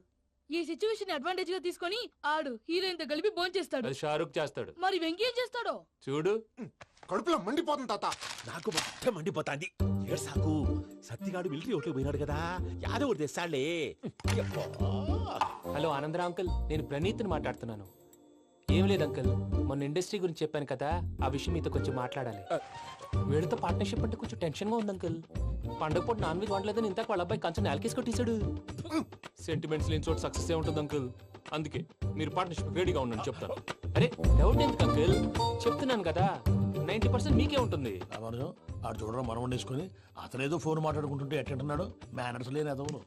ఈ సిచ్యువేషన్ అడ్వాంటేజ్ గా తీసుకొని ఆడు హీరోయిన్ తో కలిపి బోన్ చేస్తాడు. అది షారుఖ్ చేస్తాడు. మరి వెంకీ ఏం చేస్తాడో చూడు. కడుపులో మండిపోతుంది తాత. నాకు మొత్తం మండిపోతాంది. ఏడ్సాకు, సత్తిగాడు మిలిటరీ ఓట్లకు పోయినాడు కదా, యాదో ఒకటి తెస్తాడులే. హలో ఆనందరా అంకుల్, నేను ప్రణీత్ని మాట్లాడుతున్నాను. ఏం లేదు అంకుల్, మొన్న ఇండస్ట్రీ గురించి చెప్పాను కదా, ఆ విషయం మీతో కొంచెం మాట్లాడాలి. వీడితో పార్ట్నర్షిప్ అంటే కొంచెం టెన్షన్ గా ఉంది అంకుల్. పండగ పూట నాన్ వెజ్ వండలేదని ఇంతకు వాళ్ళ అబ్బాయి కంచెం నేలకేసి కొట్టేశాడు. సెంటిమెంట్స్ లేని చోట సక్సెస్ ఏ ఉంటుంది అంకుల్. అందుకే మీరు పార్ట్నర్షిప్ రెడీగా ఉండండి చెప్తాను. అరే డౌట్ ఎందుకు అంకుల్, చెప్తున్నాను కదా 90% మీకే ఉంటుంది. ఆడు చూడడం మనం వండేసుకుని అతనేదో ఫోన్ మాట్లాడుకుంటుంటే ఎట్టంటున్నాడు. మేనర్స్ లేని అదవును.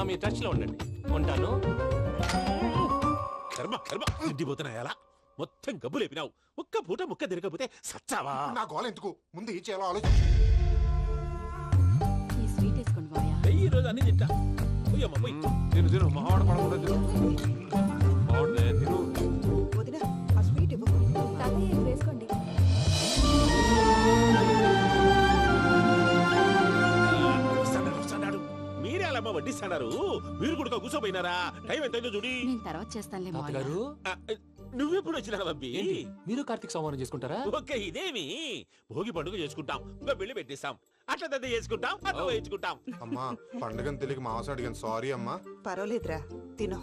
మీ టచ్ లో ఉండండి. ఉంటాను. కర్మ కర్మ, తిండిపోతున్నా ఎలా మొత్తం గబ్బు లేపినావు. ఒక్క పూట ముక్క తిరగకపోతే సచ్చావా? నా గోల ఎందుకు, ముందు ఈ చేయాలో ఆలోచించు. ఈ స్వీట్ వేసుకోండి బాయా. ఈ రోజు అన్ని తింటా. తిను తిను, మావాడు పడకుండా తిను. మావాడే తిను. వదినా, ఆ స్వీట్ ఇవ్వు. తాతయ్య వేసుకోండి. మీరే అలా వడ్డిస్తాడారు, మీరు కూడా కూర్చోపోయినారా? టైం ఎంతైందో చూడి. నేను తర్వాత చేస్తానులే మావయ్య. గారు నువ్వెప్పుడు వచ్చినా బంబి? మీరు కార్తీక్ సంహారం చేసుకుంటారా? ఓకే, ఇదేమి భోగి పండుగ చేసుకుంటాం, ఇంకా పెళ్లి పెట్టిస్తాం, అట్లా దద్ద చేసుకుంటాం, అట్లా వేయించుకుంటాం. అమ్మా పండుగని తెలియక మాంసం అడిగాను, సారీ అమ్మా. పర్వాలేదురా, తినో.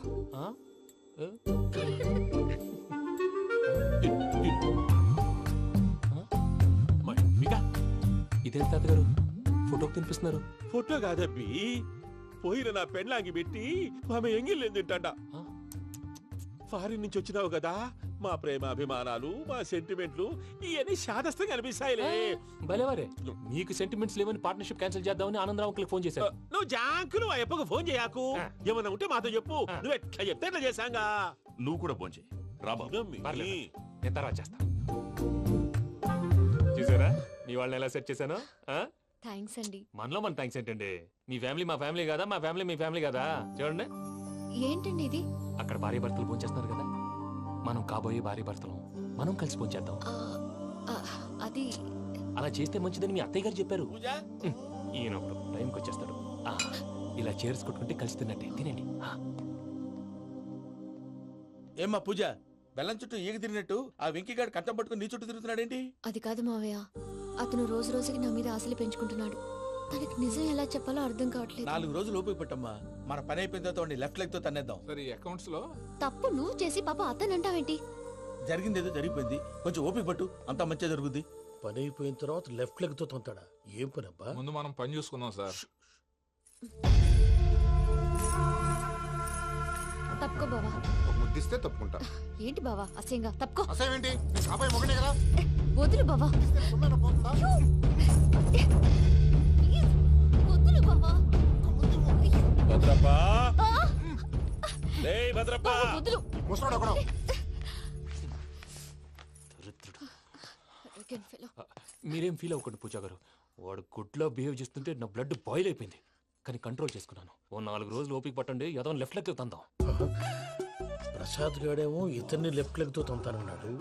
ఇదేంటి తాతగారు ఫోటోకి తినిపిస్తున్నారు? ఫోటో కాదబ్బి, పోయిన నా పెళ్ళాంగి పెట్టి ఆమె ఎంగిల్లేం తింటాడ. ఫారిన్ నుంచి వచ్చినావు కదా, మా ప్రేమ అభిమానాలు, మా సెంటిమెంట్లు ఇవన్నీ శాదస్తంగా అనిపిస్తాయిలే. భలేవారే, మీకు సెంటిమెంట్స్ లేవని పార్ట్నర్షిప్ క్యాన్సిల్ చేద్దామని ఆనందరావు అంకుల్ ఫోన్ చేశారు. నువ్వు జాంకులు ఆ అప్పకు ఫోన్ చేయకు. ఏమన్నా ఉంటే మాతో చెప్పు, నువ్వు ఎట్లా చెప్తే ఎట్లా చేశాంగా. నువ్వు కూడా ఫోన్ చేయి. నేను తర్వాత చేస్తా. చూసారా మీ వాళ్ళని ఎలా సెట్ చేశాను? థ్యాంక్స్ అండి. మనలో మన థ్యాంక్స్ ఏంటండి, మీ ఫ్యామిలీ మా ఫ్యామిలీ కదా, మా ఫ్యామిలీ మీ ఫ్యామిలీ కదా. చూడండి ఏంటండి ఇది? అక్కడ భార్య భర్తలు ఫోన్ చేస్తున్నారు కదా, మనం కాబోయే భార్య భర్తలు మనం కలిసి ఫోన్ చేద్దాం. అది అలా చేస్తే మంచిదని మీ అత్తయ్య గారు చెప్పారు. ఈయన ఒకడు టైంకి వచ్చేస్తాడు. ఇలా చేర్స్ కొట్టుకుంటే కలిసి తిన్నట్టే. తినండి. ఏమ్మా పూజ, బెల్లం చుట్టూ ఈగ తిరిగినట్టు ఆ వెంకీగాడు కంటం పట్టుకుని నీ చుట్టూ తిరుగుతున్నాడేంటి? అది కాదు మావయ్య, అతను రోజు రోజుకి నా మీద ఆశలు పెంచుకుంటున్నాడు. తనకి నిజం ఎలా చెప్పాలో అర్థం కావట్లేదు. 4 రోజులు ఓపిక పట్టమ్మా, మన పని అయిపోయిన తర్వాత లెఫ్ట్ లెగ్ తో తన్నేద్దాం. సరే అకౌంట్స్ లో తప్పు నువ్వు చేసి పాప అతను అంటావేంటి? జరిగిందేదో జరిగిపోయింది, కొంచెం ఓపిక పట్టు, అంతా మంచిగా జరుగుద్ది. పని అయిపోయిన తర్వాత లెఫ్ట్ లెగ్ తో తొంతాడా? ఏం పని అబ్బా? ముందు మనం పని చూసుకుందాం సార్. తప్పుకో బావా. ముద్దిస్తే తప్పుకుంటా. ఏంటి బావా అసహ్యంగా? తప్పుకో. అసేమేంటి, నీ కాబోయే మొగనే కదా. వదులు బావా. వదులు బావా. భద్రప్ప, లే భద్రప్ప. వదులు. ముసలోడు ఒకడు. మీరేం ఫీల్ అవ్వకండి పూజా గారు, వాడు గుడ్లో బిహేవ్ చేస్తుంటే నా బ్లడ్ బాయిల్ అయిపోయింది. కానీ కంట్రోల్ చేసుకున్నాను. ఓ 4 రోజులు ఓపిక పట్టండి, ఏదో లెఫ్ట్ లెగ్ తందాం. ప్రసాద్ గాడేమో ఇతన్ని లెఫ్ట్ లెగ్ తో తొంతానన్నాడు,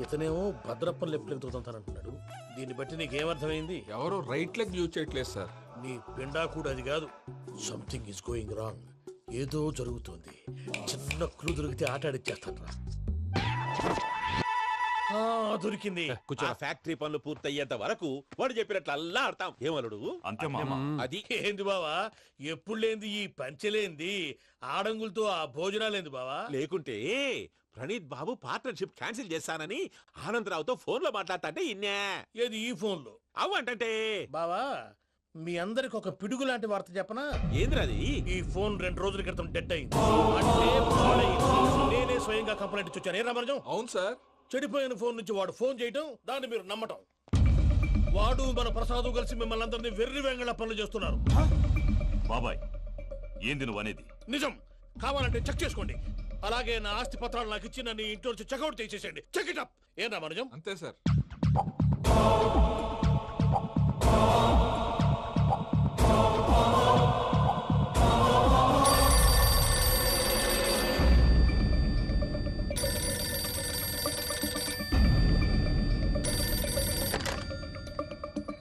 ఇతనేమో భద్రప్పని లెఫ్ట్ లెగ్ తో తొంతానంటున్నాడు. దీన్ని బట్టి నీకేమర్థమైంది? ఎవరో రైట్ లెగ్ యూజ్ చేయట్లేదు సార్. నీ పిండా కూడా అది కాదు. Something is going wrong. ఏదో జరుగుతోంది. చిన్న క్లూ దొరికితే ఆట ఆడిచ్చేస్తాను రా. దొరికింది. కొంచెం ఫ్యాక్టరీ పనులు పూర్తయ్యేంత వరకు వాడు చెప్పినట్లు అల్లా ఆడతాం. ఏమలుడు అంతే మామ. అది ఏంది బావా, ఎప్పుడు లేంది ఈ పంచలేంది, ఆడంగులతో ఆ భోజనాలేంది బావా? లేకుంటే ప్రణీత్ బాబు పార్ట్నర్షిప్ క్యాన్సిల్ చేస్తానని ఆనందరావుతో ఫోన్ లో మాట్లాడతాంటే ఇన్నే. ఏది ఈ ఫోన్లో? అవ్వంటే బావా, మీ అందరికి ఒక పిడుగు లాంటి వార్త చెప్పనా? ఏంద్రది? ఈ ఫోన్ 2 రోజుల క్రితం డెడ్ అయింది. అంటే పాడైంది. నేనే స్వయంగా కంప్లైంట్ ఇచ్చి వచ్చాను. ఏ రామరాజం? అవును సార్. చెడిపోయిన ఫోన్ నుంచి వాడు ఫోన్ చేయటం, దాన్ని మీరు నమ్మటం. వాడు మన ప్రసాదు కలిసి మిమ్మల్ని అందరినీ వెర్రి వెంగళ పనులు చేస్తున్నారు. బాబాయ్, ఏంది నువ్వు అనేది? నిజం. కావాలంటే చెక్ చేసుకోండి. అలాగే నా ఆస్తి పత్రాలు నాకు ఇచ్చి నన్ను ఇంట్లో నుంచి చెక్అౌట్ చేసేసండి. Check it up. ఏం రామరాజం? అంతే సార్.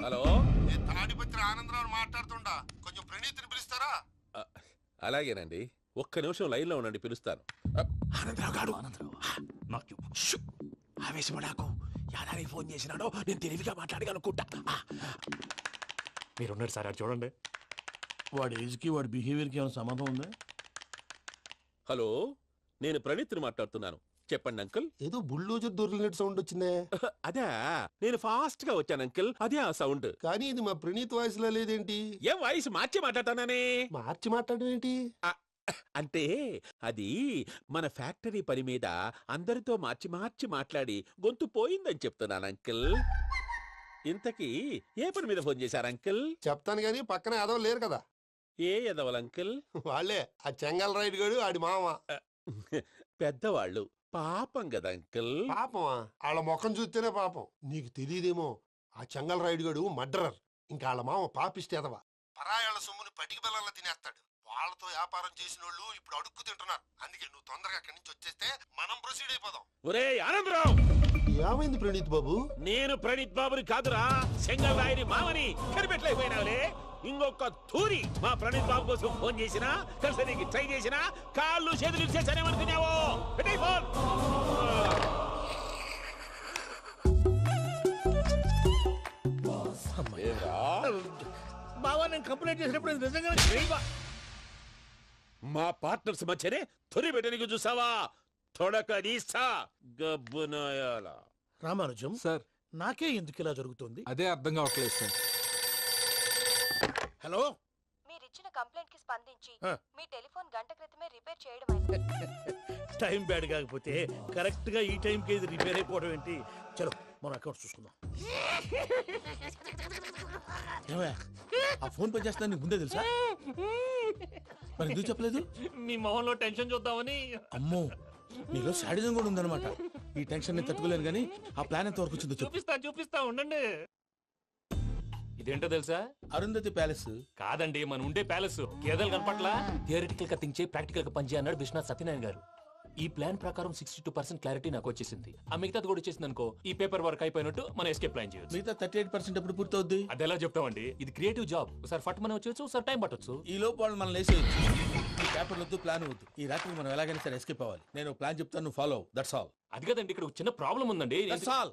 హలో, తాడిపత్రి ఆనందరావు మాట్లాడుతుండా, కొంచెం ప్రణీతిని పిలుస్తారా? అలాగేనండి, ఒక్క నిమిషం లైన్ లో ఉండండి, పిలుస్తాను. ఆనందరావు గాడు ఆవేశపడాకు. యాదానికి ఫోన్ చేసినాడో నేను తెలివిగా మాట్లాడగలనుకుంటా. మీరున్నారు సార్, అది చూడండి. వాడి ఏజ్కి వాడి బిహేవియర్కి ఏమైనా సంబంధం ఉందా? హలో, నేను ప్రణీత్ని మాట్లాడుతున్నాను. చెప్పండి అంకుల్. ఏదో బుల్డోజర్ దొరికినట్టు సౌండ్ వచ్చిందే. అదే, నేను ఫాస్ట్ గా వచ్చాను అంకుల్, అదే ఆ సౌండ్. కానీ ఇది మా ప్రణీత్ వాయిస్ లో లేదేంటి? ఏం వాయిస్ మార్చి మాట్లాడతానని? మార్చి మాట్లాడడం ఏంటి? అంటే అది మన ఫ్యాక్టరీ పని మీద అందరితో మార్చి మార్చి మాట్లాడి గొంతు పోయిందని చెప్తున్నాను అంకుల్. ఇంతకీ ఏ పని మీద ఫోన్ చేశారు అంకుల్? చెప్తాను గానీ పక్కన ఏదో లేరు కదా. ఏ ఎదవలు అంకుల్? వాళ్ళే ఆ చెంగల్ రైడ్ గడు ఆడి మామ. పెద్దవాళ్ళు, పాపం కదా అంకుల్. పాపమా? వాళ్ళ ముఖం చూస్తేనే పాపం. నీకు తెలియదేమో, ఆ చెంగల్ రైడ్ గడు మర్డరర్. ఇంకా వాళ్ళ మామ పాపిస్తేదవా. పరాయాళ్ళ సొమ్ముని పటికి బెల్లంలో తినేస్తాడు. వాళ్ళతో వ్యాపారం చేసిన వాళ్ళు ఇప్పుడు అడుక్కు తింటున్నారు. అందుకే నువ్వు తొందరగా అక్కడి నుంచి వచ్చేస్తే మనం ప్రొసీడ్ అయిపోదాం. ఒరే ఆనందరావు! ఏమైంది ప్రణీత్ బాబు? నేను ప్రణీత్ బాబుని కాదురా, సెంగల్ రాయని మామని. కనిపెట్టలేకపోయినావులే. ఇంకొక తూరి మా ప్రణీత్ బాబు కోసం ఫోన్ చేసినా, కలిసి నీకు ట్రై చేసినా, కాళ్ళు చేతులు ఇచ్చేసానేమనుకున్నావు. పెట్టే ఫోన్. బావా, నేను కంప్లైంట్ చేసినప్పుడు ఇది నిజంగా మా పార్ట్నర్స్ మధ్యనే తొలి పెట్టడానికి చూసావా? తొడక నీస్తా గబ్బునాయాల. రామానుజం సార్, నాకే ఎందుకు ఇలా జరుగుతుంది? అదే అర్థం కావట్లేదు సార్. హలో, మీరిచ్చిన కంప్లైంట్ కి స్పందించి ఆ. మీ టెలిఫోన్ గంట క్రితమే రిపేర్ చేయడం అయింది. టైం బ్యాడ్ కాకపోతే కరెక్ట్ గా ఈ టైంకి ఇది రిపేర్ అయిపోవడం ఏంటి? చలో మన అకౌంట్ చూసుకుందాం. ఏమయ్య, ఆ ఫోన్ పని చేస్తా నీకు ముందే తెలుసా? మరి ఎందుకు చెప్పలేదు? మీ మొహంలో టెన్షన్ చూద్దామని. అమ్మో, నీలో శాడిజం కూడా ఉందన్నమాట. ఈ టెన్షన్ ని తట్టుకోలేను కానీ ఆ ప్లాన్ ఎంత వరకు వచ్చిందో చెప్పు. చూపిస్తా ఉండండి. ఇదేంటో తెలుసా? అరుంధతి ప్యాలెస్ కాదండి, మన ఉండే ప్యాలెస్. గేదెలు కనపట్లా? థియరిటికల్ గా థింక్ చేయి, ప్రాక్టికల్ గా పనిచేయ అన్నాడు విశ్వనాథ్ సత్యనారాయణ గారు. ఈ ప్లాన్ ప్రకారం 62% క్లారిటీ నాకు వచ్చేసింది. ఆ మిగతాది కూడా వచ్చేసింది అనుకో, ఈ పేపర్ వర్క్ అయిపోయినట్టు మనం ఎస్కేప్ ప్లాన్ చేయొచ్చు. మిగతా 38% ఎప్పుడు పూర్తవుద్ది? అది ఎలా చెప్తామండి? ఇది క్రియేటివ్ జాబ్. ఒకసారి ఫట్ మనం వచ్చేయచ్చు, ఒకసారి టైం పట్టొచ్చు. ఈ లోపు వాళ్ళు మనం లేసేయచ్చు. ఈ పేపర్ వద్దు, ప్లాన్ వద్దు. ఈ రాత్రి మనం ఎలాగైనా సరే ఎస్కేప్ అవ్వాలి. నేను ప్లాన్ చెప్తాను, నువ్వు ఫాలో. That's all. అది కదండి, ఇక్కడ ఒక చిన్న ప్రాబ్లం ఉందండి. That's all.